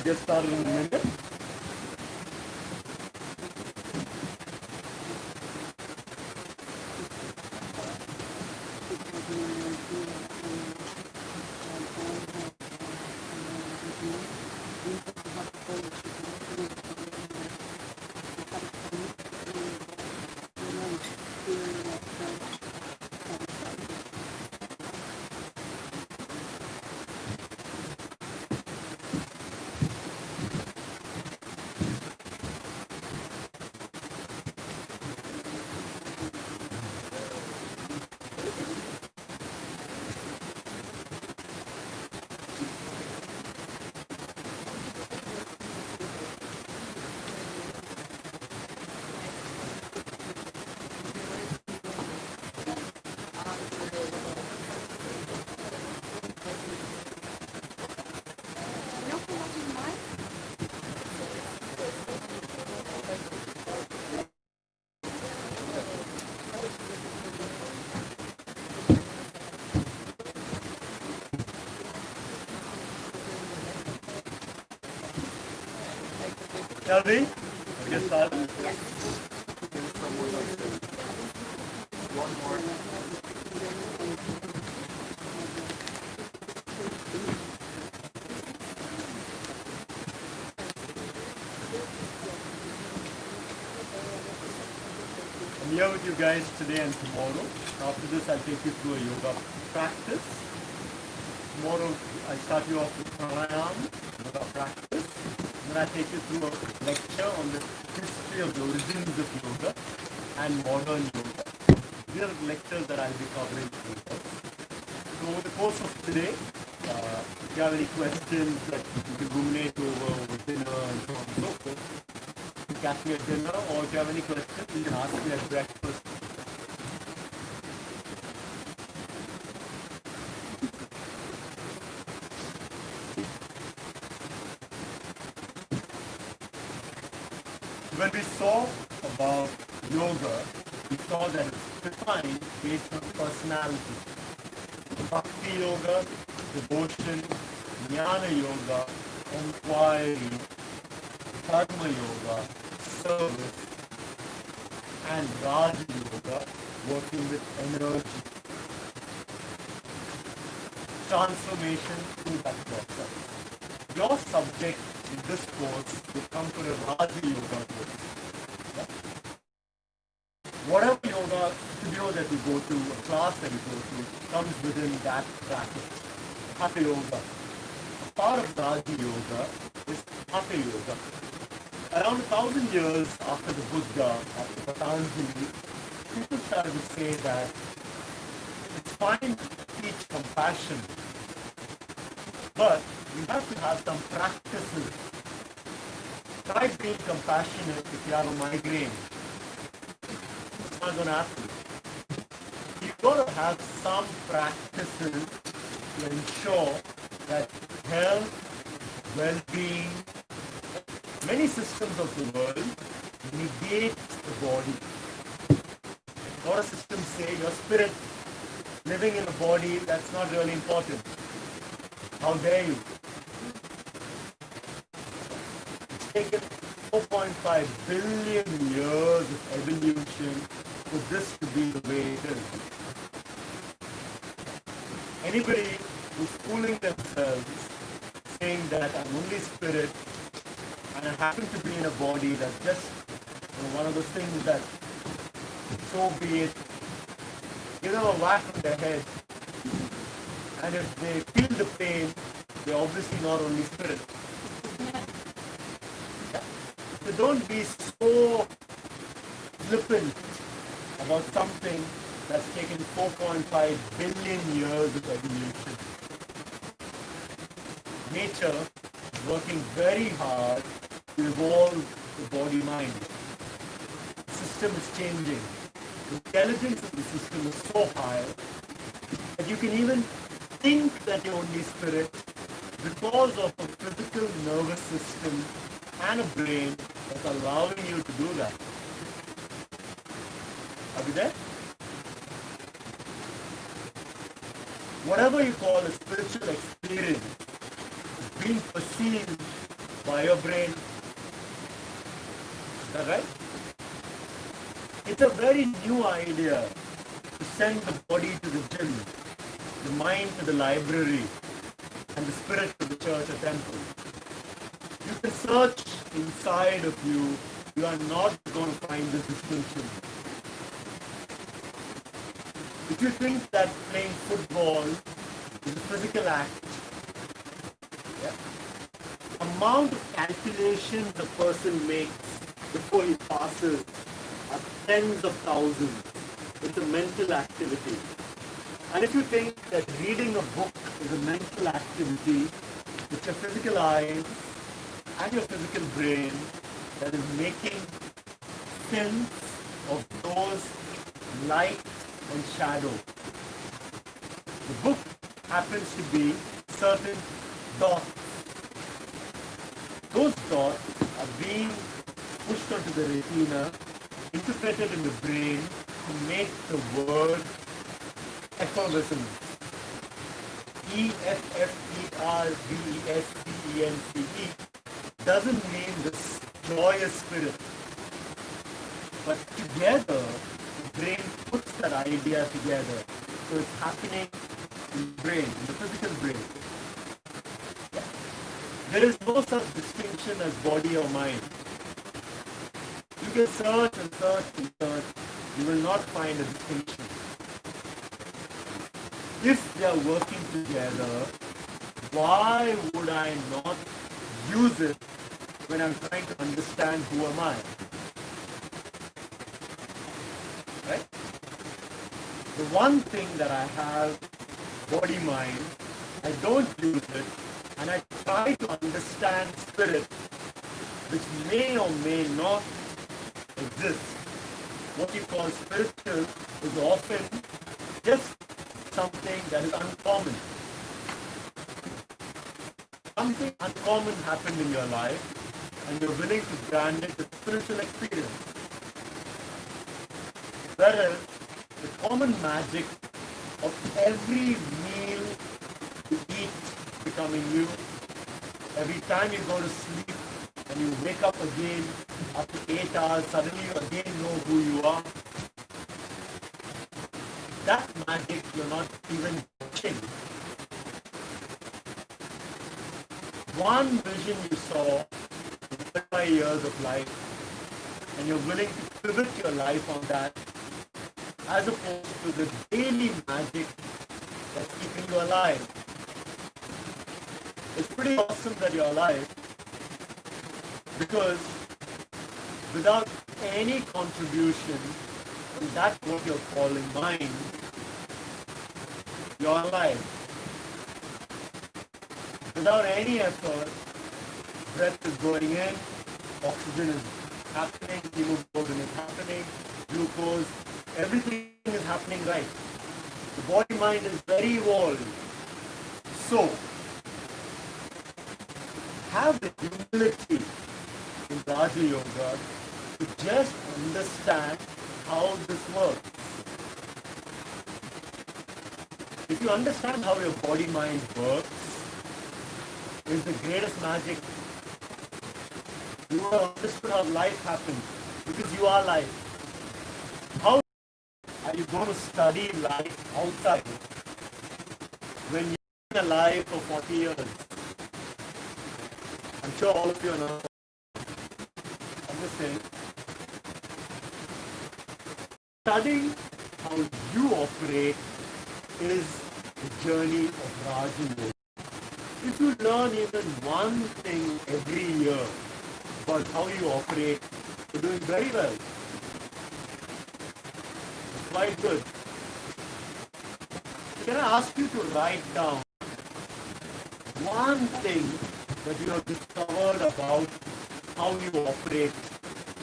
Get started in a minute. Shall we? Get started. One more. I'm here with you guys today and tomorrow. After this, I'll take you through a yoga practice. Tomorrow, I start you off with pranayama, yoga practice. Then I take you through a lecture on the history of the origins of yoga and modern yoga. These are the lectures that I'll be covering with us. So over the course of today, if you have any questions that you can ruminate over dinner and so on and so forth, you can catch me at dinner, or if you have any questions, you can ask me at breakfast. When we saw about yoga, we saw that it's defined based on personality. Bhakti yoga, devotion, jnana yoga, inquiry, karma yoga, service, and Raja yoga, working with energy. Transformation through that process. Your subject in this course will come to a Raja yoga course. Yeah? Whatever yoga studio that you go to, a class that you go to, comes within that practice. Hatha yoga. A part of Raja yoga is Hatha yoga. Around 1,000 years after the Buddha, after Patanjali, people started to say that it's fine to teach compassion, but you have to have some practices. Try being compassionate if you have a migraine. It's not going to happen. You've got to have some practices to ensure that health, well-being, many systems of the world negate the body. A lot of systems say your spirit living in a body, that's not really important. How dare you? It's taken 4.5 billion years of evolution for this to be the way it is. Anybody who's fooling themselves, saying that I'm only spirit and I happen to be in a body that's just one of those things that so be it. Give them a whack on the head. And if they feel the pain, they're obviously not only spirit. So don't be so flippant about something that's taken 4.5 billion years of evolution. Nature is working very hard to evolve the body-mind. The system is changing. The intelligence of the system is so high that you can even think that you're only spirit because of a physical nervous system and a brain that's allowing you to do that. Are we there? Whatever you call a spiritual experience is being perceived by your brain. Is that right? It's a very new idea to send the body to the gym, the mind to the library, and the spirit to the church or temple. You can search inside of you. You are not going to find this distinction. If you think that playing football is a physical act, amount of calculations a person makes before he passes are tens of thousands. It's a mental activity. And if you think that reading a book is a mental activity, it's your physical eyes and your physical brain that is making sense of those light and shadow. The book happens to be certain dots. Those dots are being pushed onto the retina, interpreted in the brain to make the word effervescence. EFFERVESCENCE doesn't mean this joyous spirit. But together, the brain puts that idea together. So it's happening in the brain, in the physical brain. There is no such distinction as body or mind. You can search and search and search. You will not find a distinction. If they are working together, why would I not use it when I'm trying to understand who am I? Right? The one thing that I have, body-mind, I don't use it, and I try to understand spirit, which may or may not exist. What you call spiritual is often just something that is uncommon. Something uncommon happened in your life, and you're willing to brand it a spiritual experience. Whereas the common magic of every meal you eat becoming you, every time you go to sleep and you wake up again after 8 hours, suddenly you again know who you are. That magic you're not even touching. One vision you saw in 35 years of life, and you're willing to pivot your life on that, as opposed to the daily magic that's keeping you alive. It's pretty awesome that you're alive, because without any contribution from that what you're calling mind, you're alive. Without any effort, breath is going in, oxygen is happening, hemoglobin is happening, glucose, everything is happening right. The body-mind is very evolved. So, have the humility in Raja Yoga to just understand how this works. If you understand how your body-mind works, it's the greatest magic. You have understood how life happens, because you are life. How are you going to study life outside when you've been alive for 40 years? I'm sure all of you know. I'm just saying. studying how you operate is the journey of Raj and Yoga. If you learn even one thing every year about how you operate, you're doing very well. It's quite good. Can I ask you to write down one thing that you have discovered about how you operate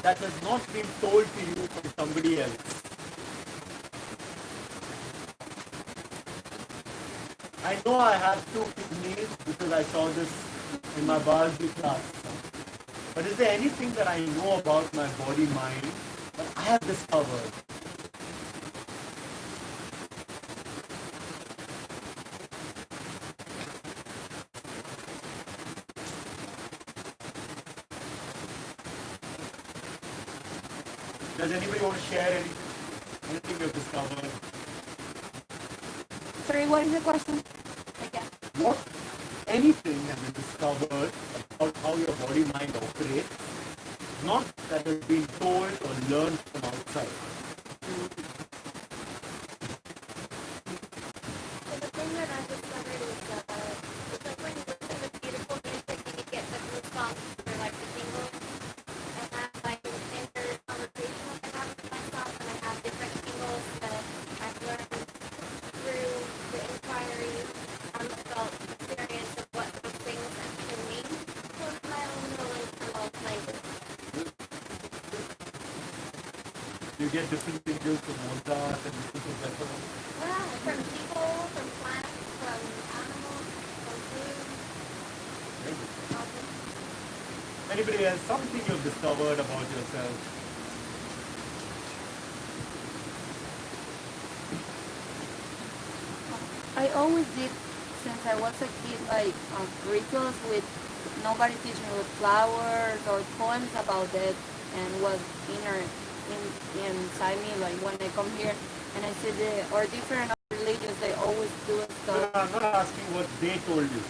that has not been told to you from somebody else? I know I have 2 kidneys because I saw this in my biology class. But is there anything that I know about my body-mind that I have discovered? Does anybody want to share anything you've discovered? Sorry, what is the question? Again. What anything have you discovered about how your body-mind operates, not that has been told or learned from outside? So the thing that I discovered is it's like when you listen to beautiful music and you get the goosebumps or like the tingles. And that's like in conversations I have with myself, and I have different tingles that I've learned through the inquiry on the felt experience of what those things actually mean. So it's my own little internal language. You get different tingles from Mozart and different things like that. Well, from people, from plants, from animals, from food. Very good. Also, Anybody else, something you've discovered about yourself? I always did, since I was a kid, like rituals with nobody teaching me with flowers or poems about it, and was inside me. Like when I come here and I see or different religions, they always do No, stuff. I'm not asking what they told you.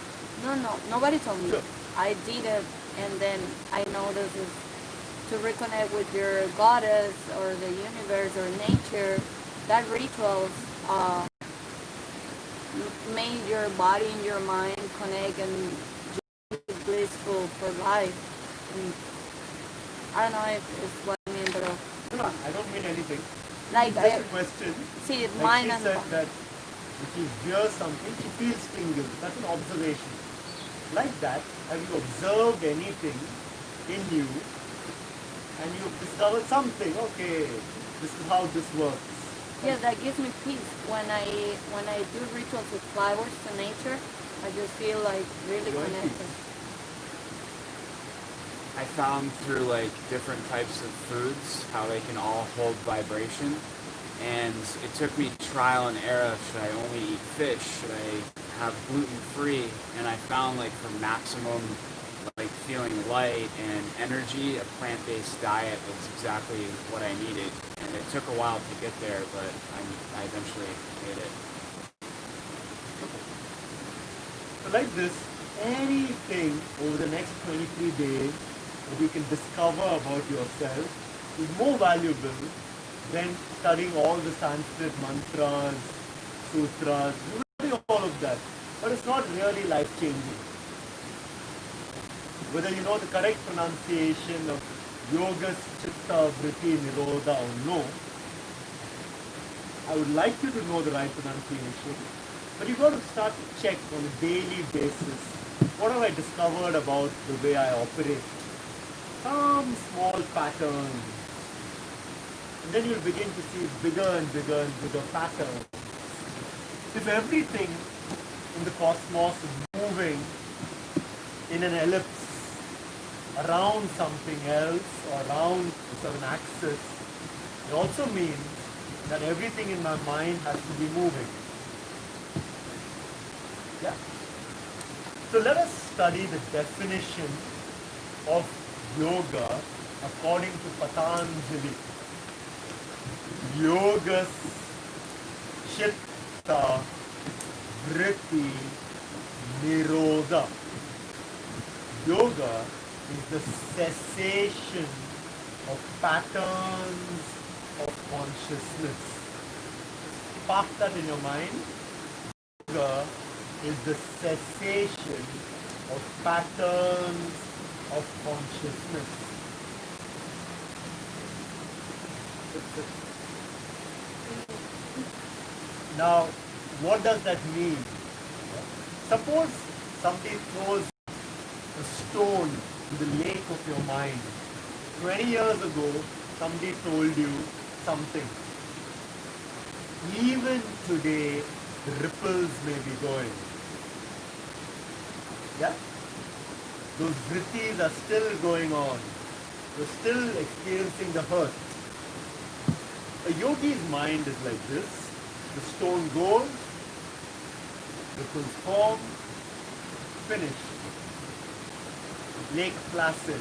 No, nobody told me. Sure. I did it, and then I know this is to reconnect with your goddess or the universe or nature. That rituals made your body and your mind connect and just be blissful for life. And I don't know if it's what I mean, but No, I don't mean anything. like Just I a question. see it, Like mind she and said that if she hears something, she feels tingles. That's an observation. Like that, have you observed anything in you and you've discovered something? Okay, this is how this works. yeah, that gives me peace when I do rituals with flowers to nature. I just feel like really You're in connected. peace. I found through like different types of foods how they can all hold vibration, and it took me trial and error. Should I only eat fish? Should I have gluten free? And I found like for maximum like feeling light and energy, a plant-based diet was exactly what I needed. And it took a while to get there, but I eventually made it. So like this, anything over the next 23 days that you can discover about yourself is more valuable than studying all the Sanskrit mantras, sutras, you know all of that. But it's not really life-changing. Whether you know the correct pronunciation of yoga, chitta, vritti, nirodha or no, I would like you to know the right pronunciation, but you've got to start to check on a daily basis. What have I discovered about the way I operate? Some small patterns. And then you'll begin to see bigger and bigger and bigger patterns. If everything in the cosmos is moving in an ellipse around something else or around a certain axis, it also means that everything in my mind has to be moving. Yeah. So let us study the definition of yoga according to Patanjali. Yogas chitta vritti nirodha. Yoga is the cessation of patterns of consciousness. Park that in your mind. Yoga is the cessation of patterns of consciousness. Now, what does that mean? Suppose somebody throws a stone in the lake of your mind. 20 years ago, somebody told you something. Even today, the ripples may be going. Yeah? Those vrittis are still going on. You're still experiencing the hurt. A yogi's mind is like this. The stone goes, ripples form, finish. Lake placid.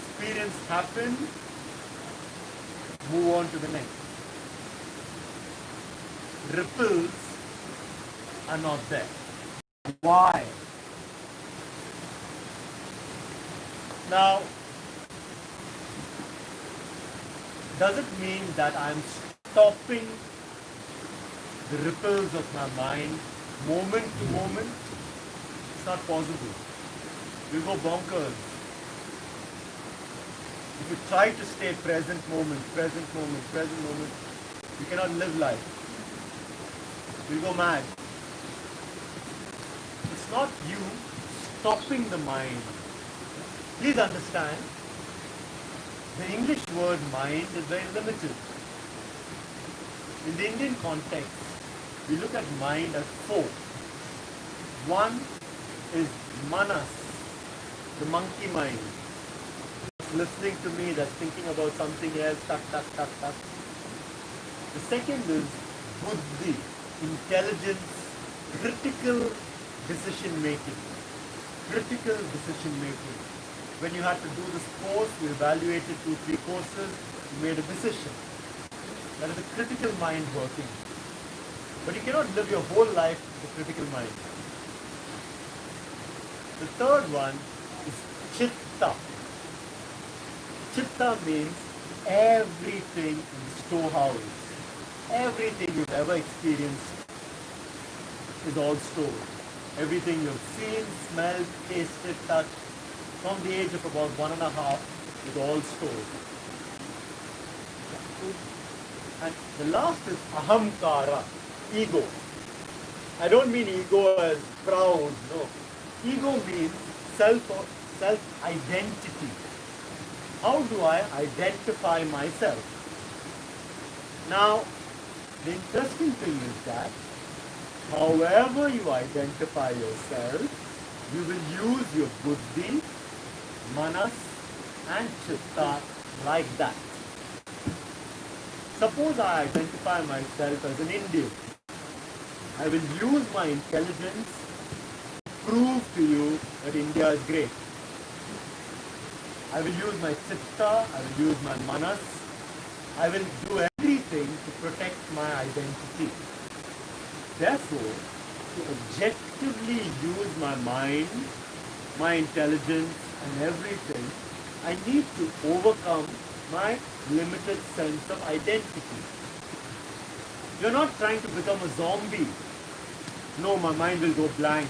Experience happened, move on to the next. Ripples are not there. Why? Now, does it mean that I'm stopping the ripples of my mind moment to moment? It's not possible. You'll go bonkers. If you try to stay present moment, you cannot live life. You'll go mad. It's not you stopping the mind. Please understand, the English word mind is very limited. In the Indian context, we look at mind as four. One is manas, the monkey mind. That's listening to me, that's thinking about something else, tuck. The second is buddhi, intelligence, critical decision making. When you had to do this course, you evaluated 2-3 courses, you made a decision. That is the critical mind working. But you cannot live your whole life with the critical mind. The third one is chitta. Chitta means everything in the storehouse. Everything you've ever experienced is all stored. Everything you've seen, smelled, tasted, touched, from the age of about 1.5 is all stored. And the last is ahamkara, ego. I don't mean ego as proud, no. Ego means self-identity. How do I identify myself? Now, the interesting thing is that however you identify yourself, you will use your buddhi, manas and chitta like that. Suppose I identify myself as an Indian. I will use my intelligence to prove to you that India is great. I will use my chitta, I will use my manas. I will do everything to protect my identity. Therefore, to objectively use my mind, my intelligence and everything, I need to overcome my limited sense of identity. You're not trying to become a zombie. No, my mind will go blank.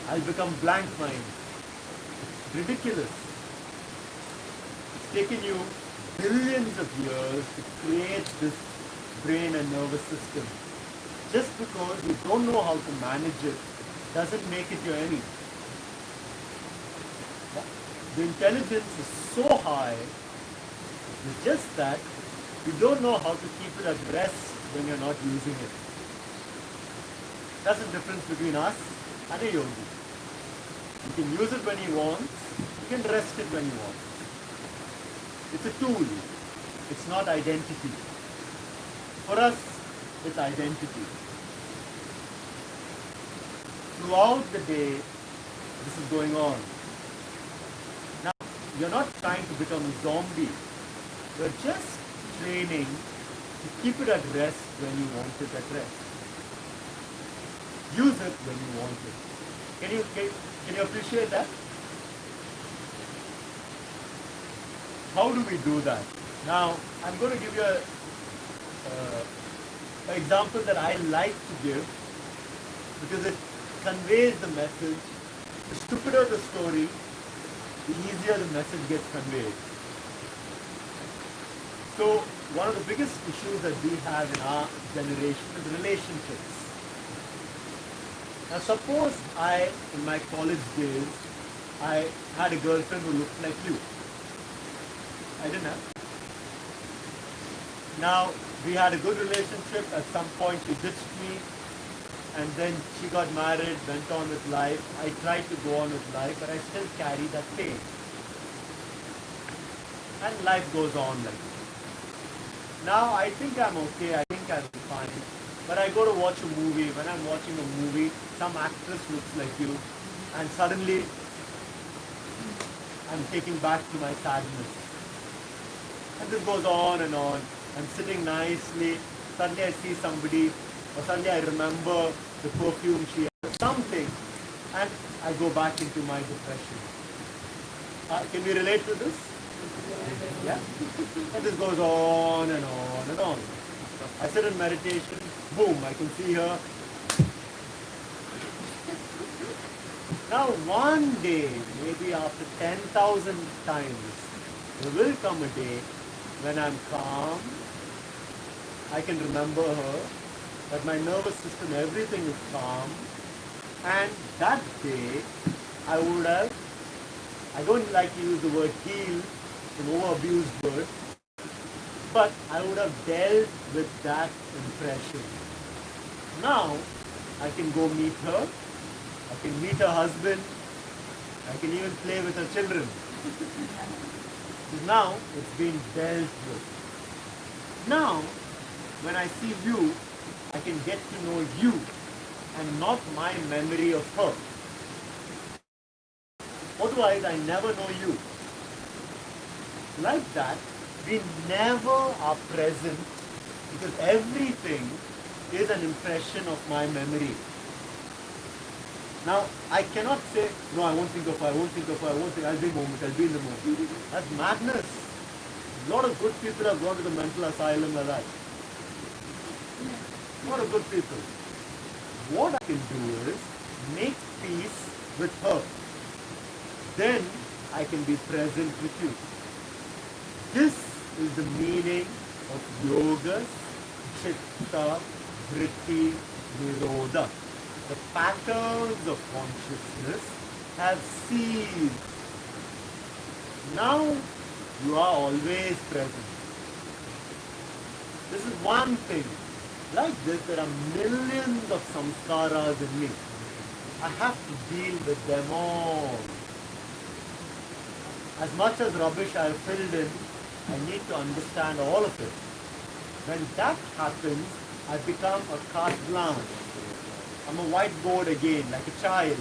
I'll become blank mind. Ridiculous. It's taken you billions of years to create this brain and nervous system. Just because you don't know how to manage it doesn't make it your enemy. The intelligence is so high, it's just that you don't know how to keep it at rest when you're not using it. That's the difference between us and a yogi. You can use it when he wants, you can rest it when he wants. It's a tool, it's not identity. For us, it's identity. Throughout the day, this is going on. Now, you're not trying to become a zombie. You're just training to keep it at rest when you want it at rest. Use it when you want it. Can you appreciate that? How do we do that? Now, I'm going to give you an example that I like to give because it conveys the message. The stupider the story, the easier the message gets conveyed. So, one of the biggest issues that we have in our generation is relationships. Now, suppose in my college days, I had a girlfriend who looked like you. I didn't have. Now, we had a good relationship. At some point, she ditched me. And then she got married, went on with life. I tried to go on with life, but I still carry that pain. And life goes on like that. Now, I think I'm okay. I think I'm fine. But I go to watch a movie. When I'm watching a movie, some actress looks like you. And suddenly, I'm taken back to my sadness. And this goes on and on. I'm sitting nicely. Suddenly I see somebody, or suddenly I remember the perfume she has, something, and I go back into my depression. Can we relate to this? Yeah? And this goes on and on and on. I sit in meditation, boom, I can see her. Now one day, maybe after 10,000 times, there will come a day when I'm calm, I can remember her, that my nervous system, everything is calm, and that day I would have, I don't like to use the word heal, an over-abused word, but I would have dealt with that impression. Now, I can go meet her, I can meet her husband, I can even play with her children. Now, it's been dealt with. Now, when I see you, I can get to know you and not my memory of her. Otherwise, I never know you. Like that, we never are present because everything is an impression of my memory. Now, I cannot say, no, I won't think of her, I won't think of her, I won't think, I'll be in the moment, I'll be in the moment. That's madness. A lot of good people have gone to the mental asylum like that. A lot of good people. What I can do is make peace with her. Then I can be present with you. This is the meaning of yoga, chitta, vritti, nirodha. The patterns of consciousness have ceased. Now you are always present. This is one thing. Like this, there are millions of samskaras in me. I have to deal with them all. As much as rubbish I have filled in, I need to understand all of it. When that happens, I become a carte blanche. I'm a whiteboard again, like a child.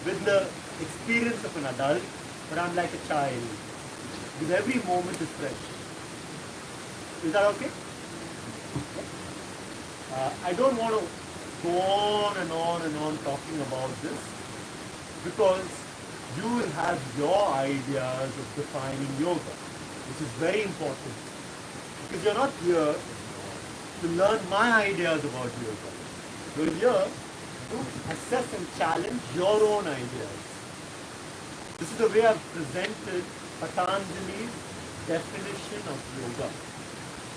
With the experience of an adult, but I'm like a child. Because every moment is fresh. Is that okay? I don't want to go on and on and on talking about this because you will have your ideas of defining yoga, which is very important. Because you're not here to learn my ideas about yoga. You're here to assess and challenge your own ideas. This is the way I've presented Patanjali's definition of yoga.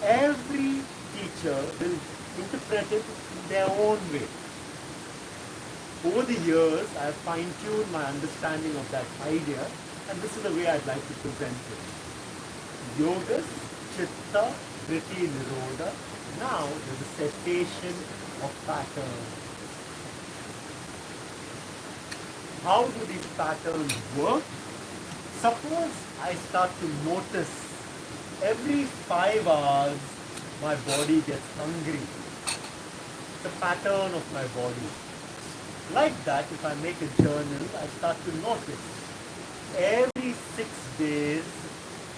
Every teacher will interpret it in their own way. Over the years, I have fine-tuned my understanding of that idea, and this is the way I'd like to present it. Yoga, chitta, vritti, nirodha. Now there's a cessation of patterns. How do these patterns work? Suppose I start to notice every 5 hours my body gets hungry. It's a pattern of my body. Like that, if I make a journal, I start to notice. Every 6 days,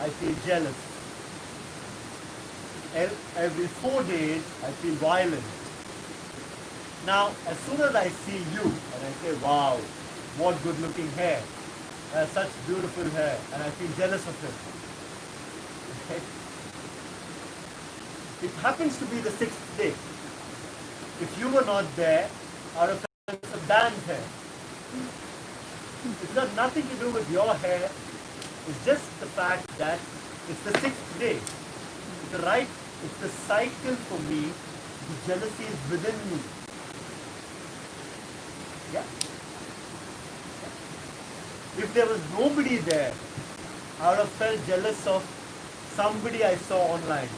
I feel jealous. Every 4 days, I feel violent. Now, as soon as I see you, and I say, wow, what good looking hair. Such beautiful hair, and I feel jealous of it. It happens to be the sixth day. If you were not there, our offense of Dan's hair. It's got nothing to do with your hair. It's just the fact that it's the sixth day. It's the cycle for me. The jealousy is within me. Yeah? If there was nobody there, I would have felt jealous of somebody I saw online.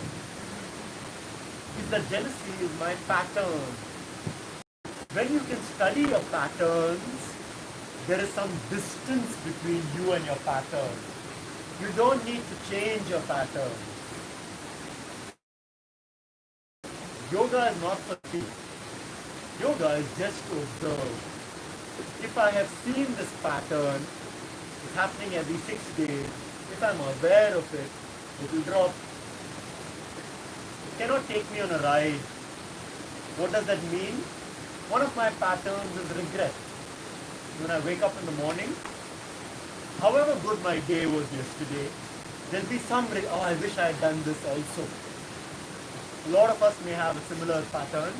If the jealousy is my pattern. When you can study your patterns, there is some distance between you and your pattern. You don't need to change your pattern. Yoga is not for me. Yoga is just to observe. If I have seen this pattern, it's happening every 6 days. If I'm aware of it, it will drop. It cannot take me on a ride. What does that mean? One of my patterns is regret. When I wake up in the morning, however good my day was yesterday, there'll be some oh, I wish I had done this also. A lot of us may have a similar pattern.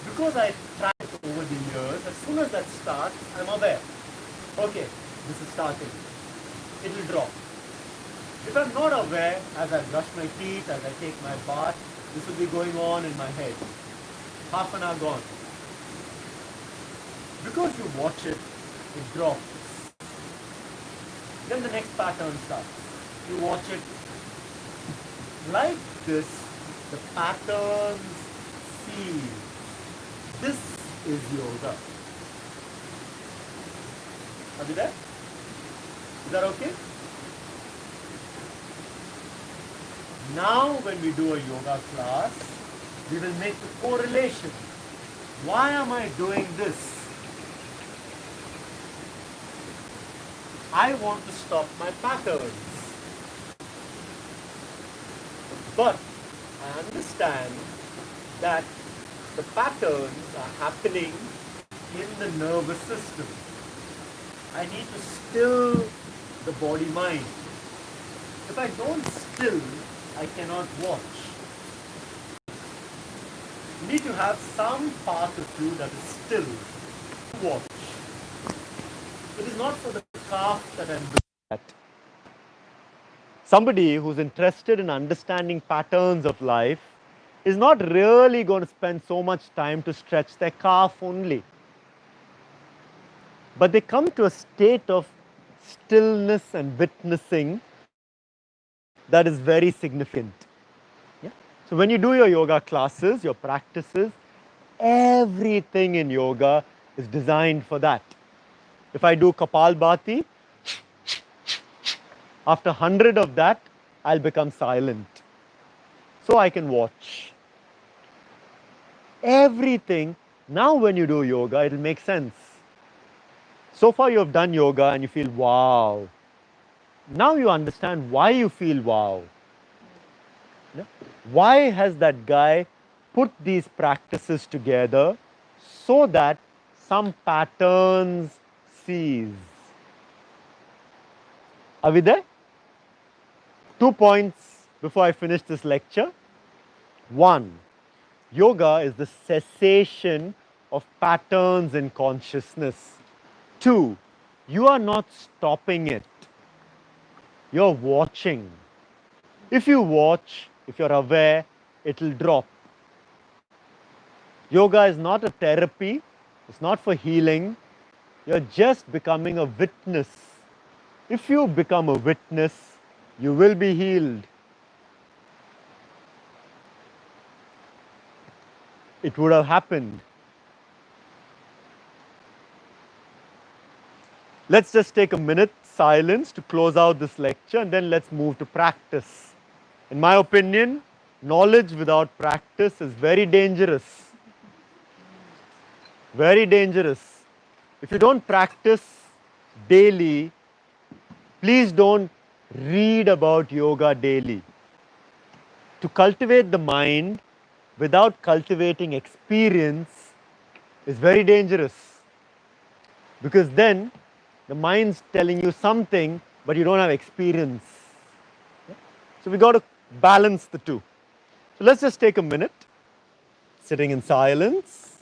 Because I tried over the years, as soon as that starts, I'm aware. Okay, this is starting. It will drop. If I'm not aware, as I brush my teeth, as I take my bath, this will be going on in my head. Half an hour gone. Because you watch it, it drops. Then the next pattern starts. You watch it. Like this, the patterns cease. This is yoga. Are you there? Is that okay? Now when we do a yoga class, we will make the correlation. Why am I doing this? I want to stop my patterns. But I understand that the patterns are happening in the nervous system. I need to still the body-mind. If I don't still, I cannot watch. You need to have some part of you that is still to watch. It is not for the calf that I'm doing that. Somebody who's interested in understanding patterns of life is not really going to spend so much time to stretch their calf only. But they come to a state of stillness and witnessing that is very significant. Yeah? So when you do your yoga classes, your practices, everything in yoga is designed for that. If I do Kapalbhati, after 100 of that, I'll become silent. So I can watch. Everything, now when you do yoga, it'll make sense. So far you have done yoga and you feel wow. Now you understand why you feel wow. Yeah? Why has that guy put these practices together so that some patterns cease? Are we there? 2 points before I finish this lecture. 1, yoga is the cessation of patterns in consciousness. 2, you are not stopping it. You're watching. If you watch, if you're aware, it will drop. Yoga is not a therapy. It's not for healing. You're just becoming a witness. If you become a witness, you will be healed. It would have happened. Let's just take a minute silence to close out this lecture and then let's move to practice. In my opinion, knowledge without practice is very dangerous. Very dangerous. If you don't practice daily, please don't read about yoga daily. To cultivate the mind without cultivating experience is very dangerous. Because then the mind's telling you something, but you don't have experience. So we got to balance the two. So let's just take a minute, sitting in silence.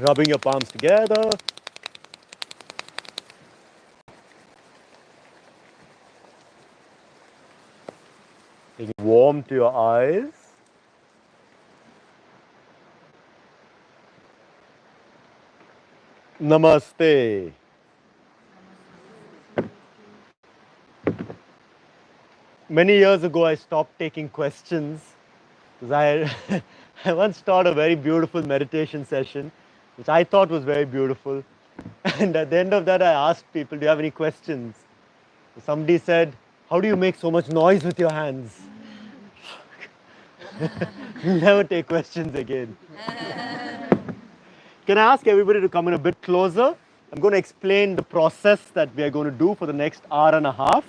Rubbing your palms together. Getting warm to your eyes. Namaste. Many years ago, I stopped taking questions because I once taught a very beautiful meditation session, which I thought was very beautiful. And at the end of that, I asked people, do you have any questions? Somebody said, how do you make so much noise with your hands? Never take questions again. Can I ask everybody to come in a bit closer? I'm going to explain the process that we are going to do for the next hour and a half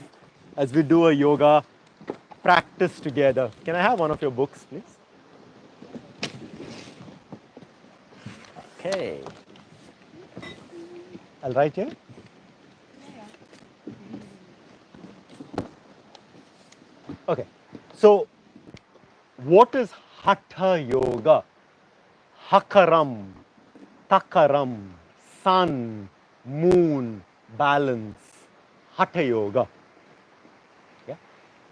as we do a yoga practice together. Can I have one of your books, please? Okay. I'll write here. Okay. So, what is Hatha Yoga? Hakaram, Takaram, sun, moon, balance, Hatha Yoga. Yeah?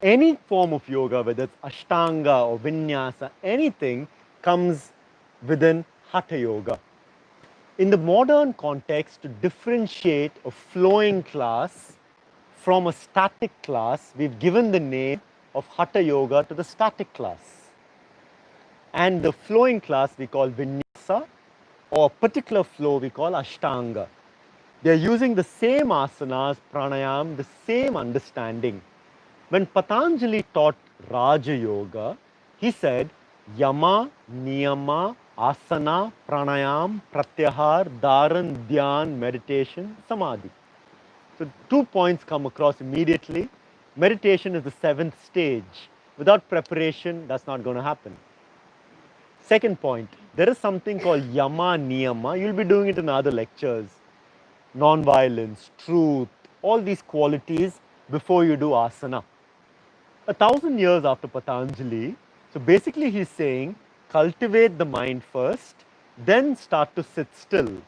Any form of yoga, whether it's Ashtanga or Vinyasa, anything comes within Hatha Yoga. In the modern context, to differentiate a flowing class from a static class, we've given the name of Hatha Yoga to the static class. And the flowing class we call Vinyasa, or a particular flow we call Ashtanga. They are using the same asanas, pranayam, the same understanding. When Patanjali taught Raja Yoga, he said Yama, Niyama, Asana, Pranayam, Pratyahar, Dharan, Dhyan, meditation, Samadhi. So 2 points come across immediately. Meditation is the 7th stage. Without preparation, that's not going to happen. Second point, there is something called Yama Niyama. You'll be doing it in other lectures. Non-violence, truth, all these qualities before you do asana. 1,000 years after Patanjali, so basically he's saying, cultivate the mind first, then start to sit still.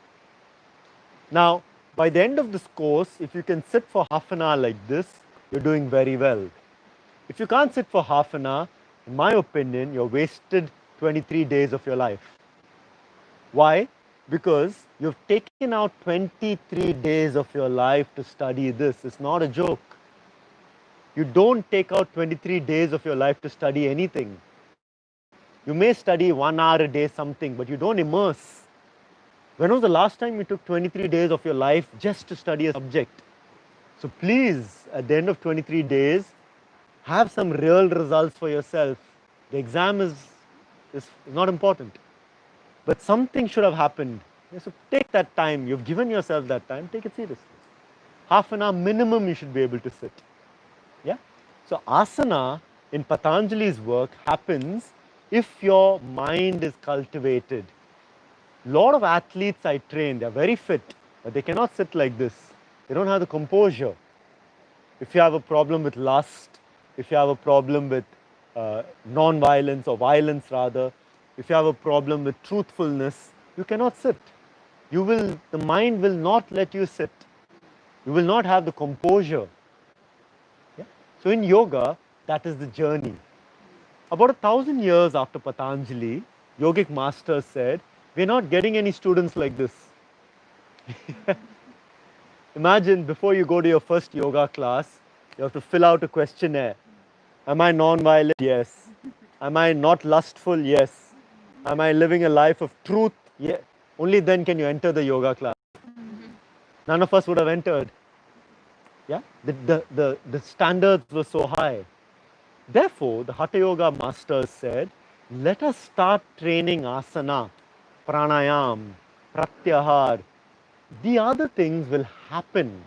Now, by the end of this course, if you can sit for half an hour like this, you're doing very well. If you can't sit for half an hour, in my opinion, you're wasted 23 days of your life. Why? Because you've taken out 23 days of your life to study this. It's not a joke. You don't take out 23 days of your life to study anything. You may study 1 hour a day something, but you don't immerse. When was the last time you took 23 days of your life just to study a subject? So please, at the end of 23 days, have some real results for yourself. The exam is not important, but something should have happened. So take that time. You've given yourself that time. Take it seriously. Half an hour minimum you should be able to sit. Yeah. So asana in Patanjali's work happens if your mind is cultivated. A lot of athletes I train, they're very fit, but they cannot sit like this. They don't have the composure. If you have a problem with lust, if you have a problem with non-violence or violence rather, if you have a problem with truthfulness, you cannot sit. The mind will not let you sit. You will not have the composure. Yeah? So in yoga, that is the journey. About 1,000 years after Patanjali, yogic masters said, we're not getting any students like this. Imagine before you go to your first yoga class, you have to fill out a questionnaire. Am I non-violent? Yes. Am I not lustful? Yes. Am I living a life of truth? Yeah. Only then can you enter the yoga class. None of us would have entered. Yeah? The standards were so high. Therefore, the Hatha Yoga masters said, let us start training asana, pranayam, pratyahar. The other things will happen.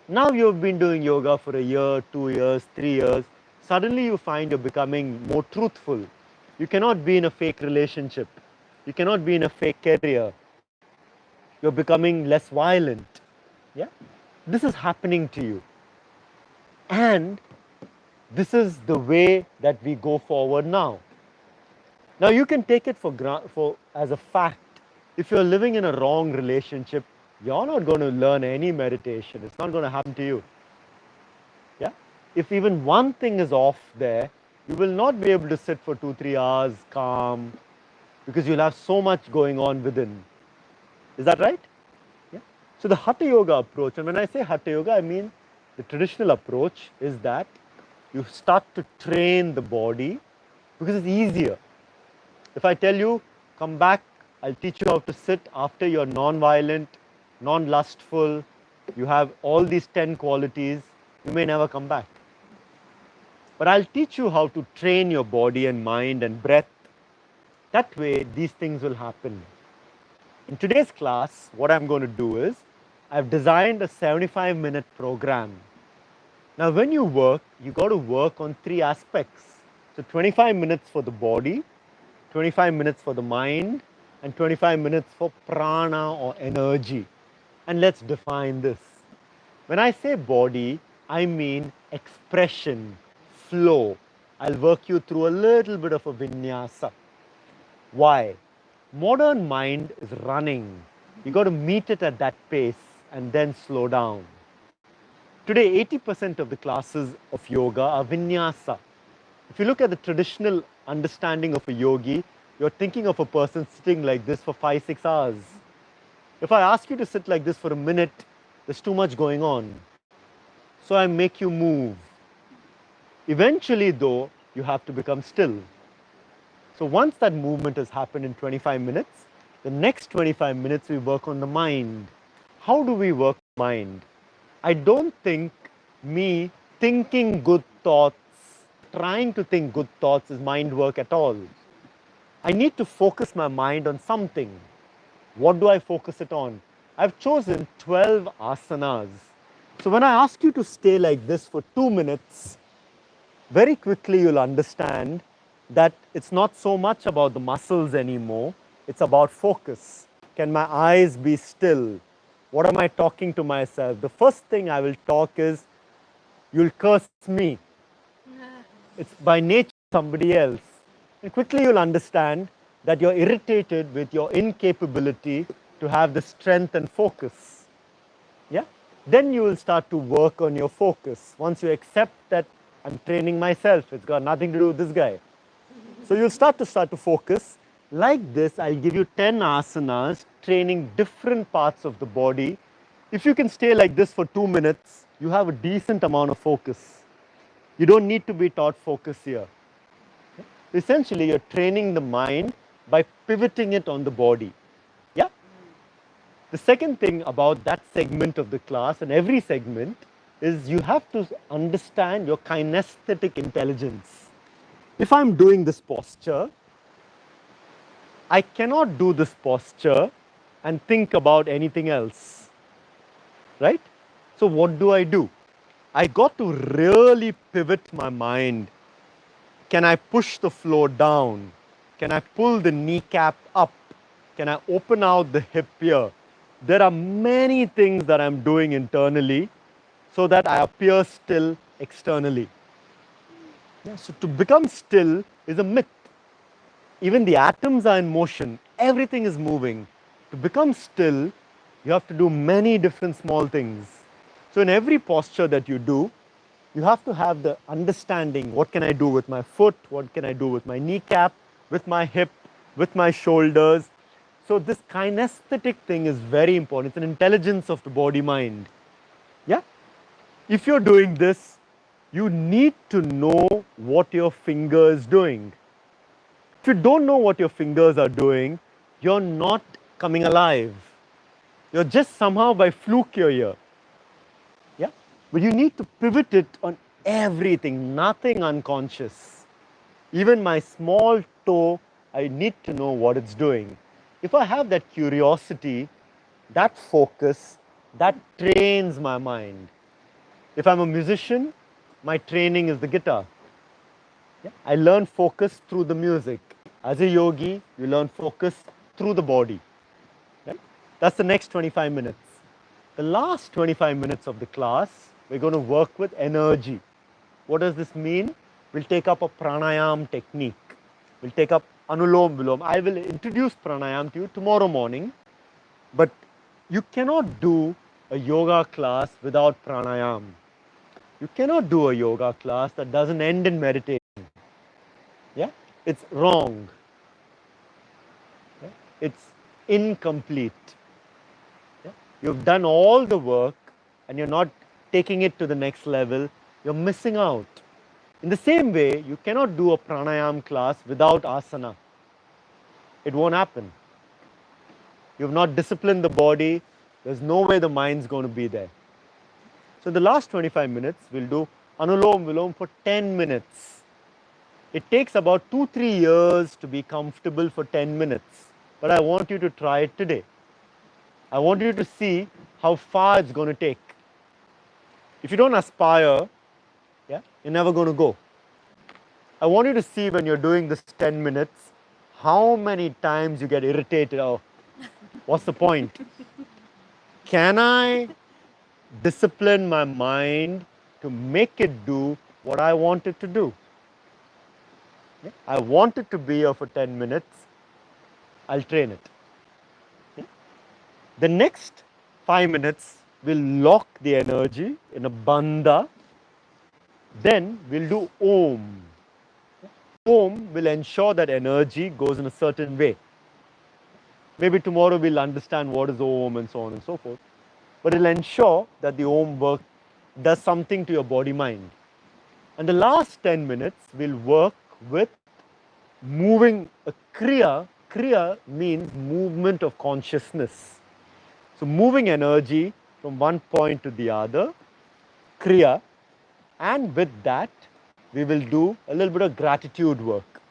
Now you've been doing yoga for a year, 2 years, 3 years. Suddenly you find you're becoming more truthful. You cannot be in a fake relationship. You cannot be in a fake career. You're becoming less violent. Yeah? This is happening to you. And this is the way that we go forward now. Now you can take it as a fact. If you're living in a wrong relationship, you're not going to learn any meditation. It's not going to happen to you. Yeah? If even one thing is off there, you will not be able to sit for 2-3 hours calm because you'll have so much going on within. Is that right? Yeah. So the Hatha Yoga approach, and when I say Hatha Yoga, I mean the traditional approach is that you start to train the body because it's easier. If I tell you, come back, I'll teach you how to sit after you're non-violent, non-lustful, you have all these 10 qualities, you may never come back. But I'll teach you how to train your body and mind and breath. That way, these things will happen. In today's class, what I'm going to do is, I've designed a 75-minute program. Now, when you work, you got to work on 3 aspects. So 25 minutes for the body, 25 minutes for the mind, and 25 minutes for prana or energy. And let's define this. When I say body, I mean expression, flow. I'll work you through a little bit of a vinyasa. Why? Modern mind is running. You got to meet it at that pace and then slow down. Today, 80% of the classes of yoga are vinyasa. If you look at the traditional understanding of a yogi, you're thinking of a person sitting like this for 5-6 hours. If I ask you to sit like this for a minute, there's too much going on. So I make you move. Eventually, though, you have to become still. So once that movement has happened in 25 minutes, the next 25 minutes we work on the mind. How do we work the mind? I don't think me thinking good thoughts, trying to think good thoughts is mind work at all. I need to focus my mind on something. What do I focus it on? I've chosen 12 asanas. So when I ask you to stay like this for 2 minutes, very quickly you'll understand that it's not so much about the muscles anymore, it's about focus. Can my eyes be still? What am I talking to myself? The first thing I will talk is, you'll curse me. It's by nature somebody else. And quickly you'll understand that you're irritated with your incapability to have the strength and focus. Yeah? Then you will start to work on your focus. Once you accept that I'm training myself, it's got nothing to do with this guy. So you'll start to focus. Like this, I'll give you 10 asanas, training different parts of the body. If you can stay like this for 2 minutes, you have a decent amount of focus. You don't need to be taught focus here. Essentially, you're training the mind by pivoting it on the body. Yeah? The second thing about that segment of the class, and every segment, is you have to understand your kinesthetic intelligence. If I'm doing this posture, I cannot do this posture and think about anything else. Right? So what do? I got to really pivot my mind. Can I push the floor down? Can I pull the kneecap up? Can I open out the hip here? There are many things that I'm doing internally so that I appear still externally. Yeah, so to become still is a myth. Even the atoms are in motion, everything is moving. To become still, you have to do many different small things. So in every posture that you do, you have to have the understanding, what can I do with my foot, what can I do with my kneecap, with my hip, with my shoulders. So this kinesthetic thing is very important. It's an intelligence of the body mind. Yeah? If you're doing this, you need to know what your finger is doing. If you don't know what your fingers are doing, you're not coming alive. You're just somehow by fluke you're here. Yeah? But you need to pivot it on everything, nothing unconscious. Even my small toe, I need to know what it's doing. If I have that curiosity, that focus, that trains my mind. If I'm a musician, my training is the guitar. Yeah? I learn focus through the music. As a yogi, you learn focus through the body. Right? That's the next 25 minutes. The last 25 minutes of the class, we're going to work with energy. What does this mean? We'll take up a pranayam technique. We'll take up anulom vilom. I will introduce pranayam to you tomorrow morning, but you cannot do a yoga class without pranayam. You cannot do a yoga class that doesn't end in meditation. Yeah? It's wrong. Yeah? It's incomplete. Yeah? You've done all the work and you're not taking it to the next level. You're missing out. In the same way, you cannot do a pranayam class without asana. It won't happen. You've not disciplined the body. There's no way the mind's going to be there. So the last 25 minutes, we'll do anulom vilom for 10 minutes. It takes about 2-3 years to be comfortable for 10 minutes. But I want you to try it today. I want you to see how far it's going to take. If you don't aspire, yeah, you're never going to go. I want you to see when you're doing this 10 minutes, how many times you get irritated. Oh, what's the point? Can I discipline my mind to make it do what I want it to do? Yeah? I want it to be here for 10 minutes. I'll train it. Yeah? The next 5 minutes, we'll lock the energy in a bandha. Then we'll do Om. Om will ensure that energy goes in a certain way. Maybe tomorrow we'll understand what is Om and so on and so forth. But it'll ensure that the Om work does something to your body mind. And the last 10 minutes, we'll work with moving a Kriya. Kriya means movement of consciousness. So moving energy from one point to the other, Kriya. And with that, we will do a little bit of gratitude work.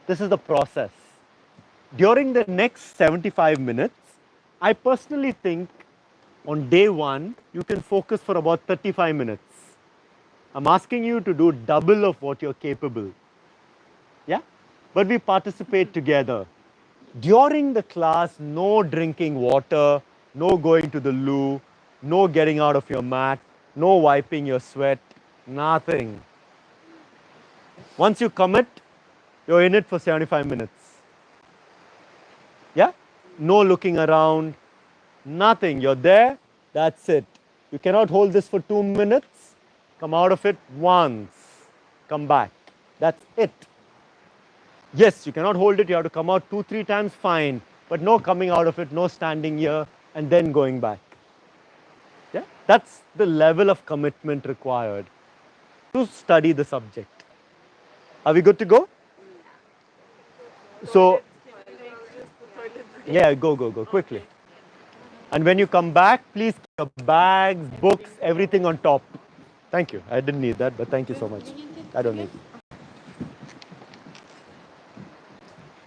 This is the process. During the next 75 minutes, I personally think on day one, you can focus for about 35 minutes. I'm asking you to do double of what you're capable. Yeah? But we participate together. During the class, no drinking water, no going to the loo, no getting out of your mat, no wiping your sweat, nothing. Once you commit, you're in it for 75 minutes. Yeah? No looking around, nothing. You're there, that's it. You cannot hold this for 2 minutes. Come out of it once. Come back. That's it. Yes, you cannot hold it. You have to come out 2-3 times, fine. But no coming out of it, no standing here and then going back. Yeah? That's the level of commitment required to study the subject. Are we good to go? So, yeah, go quickly. And when you come back, please keep your bags, books, everything on top. Thank you. I didn't need that, but thank you so much. I don't need it.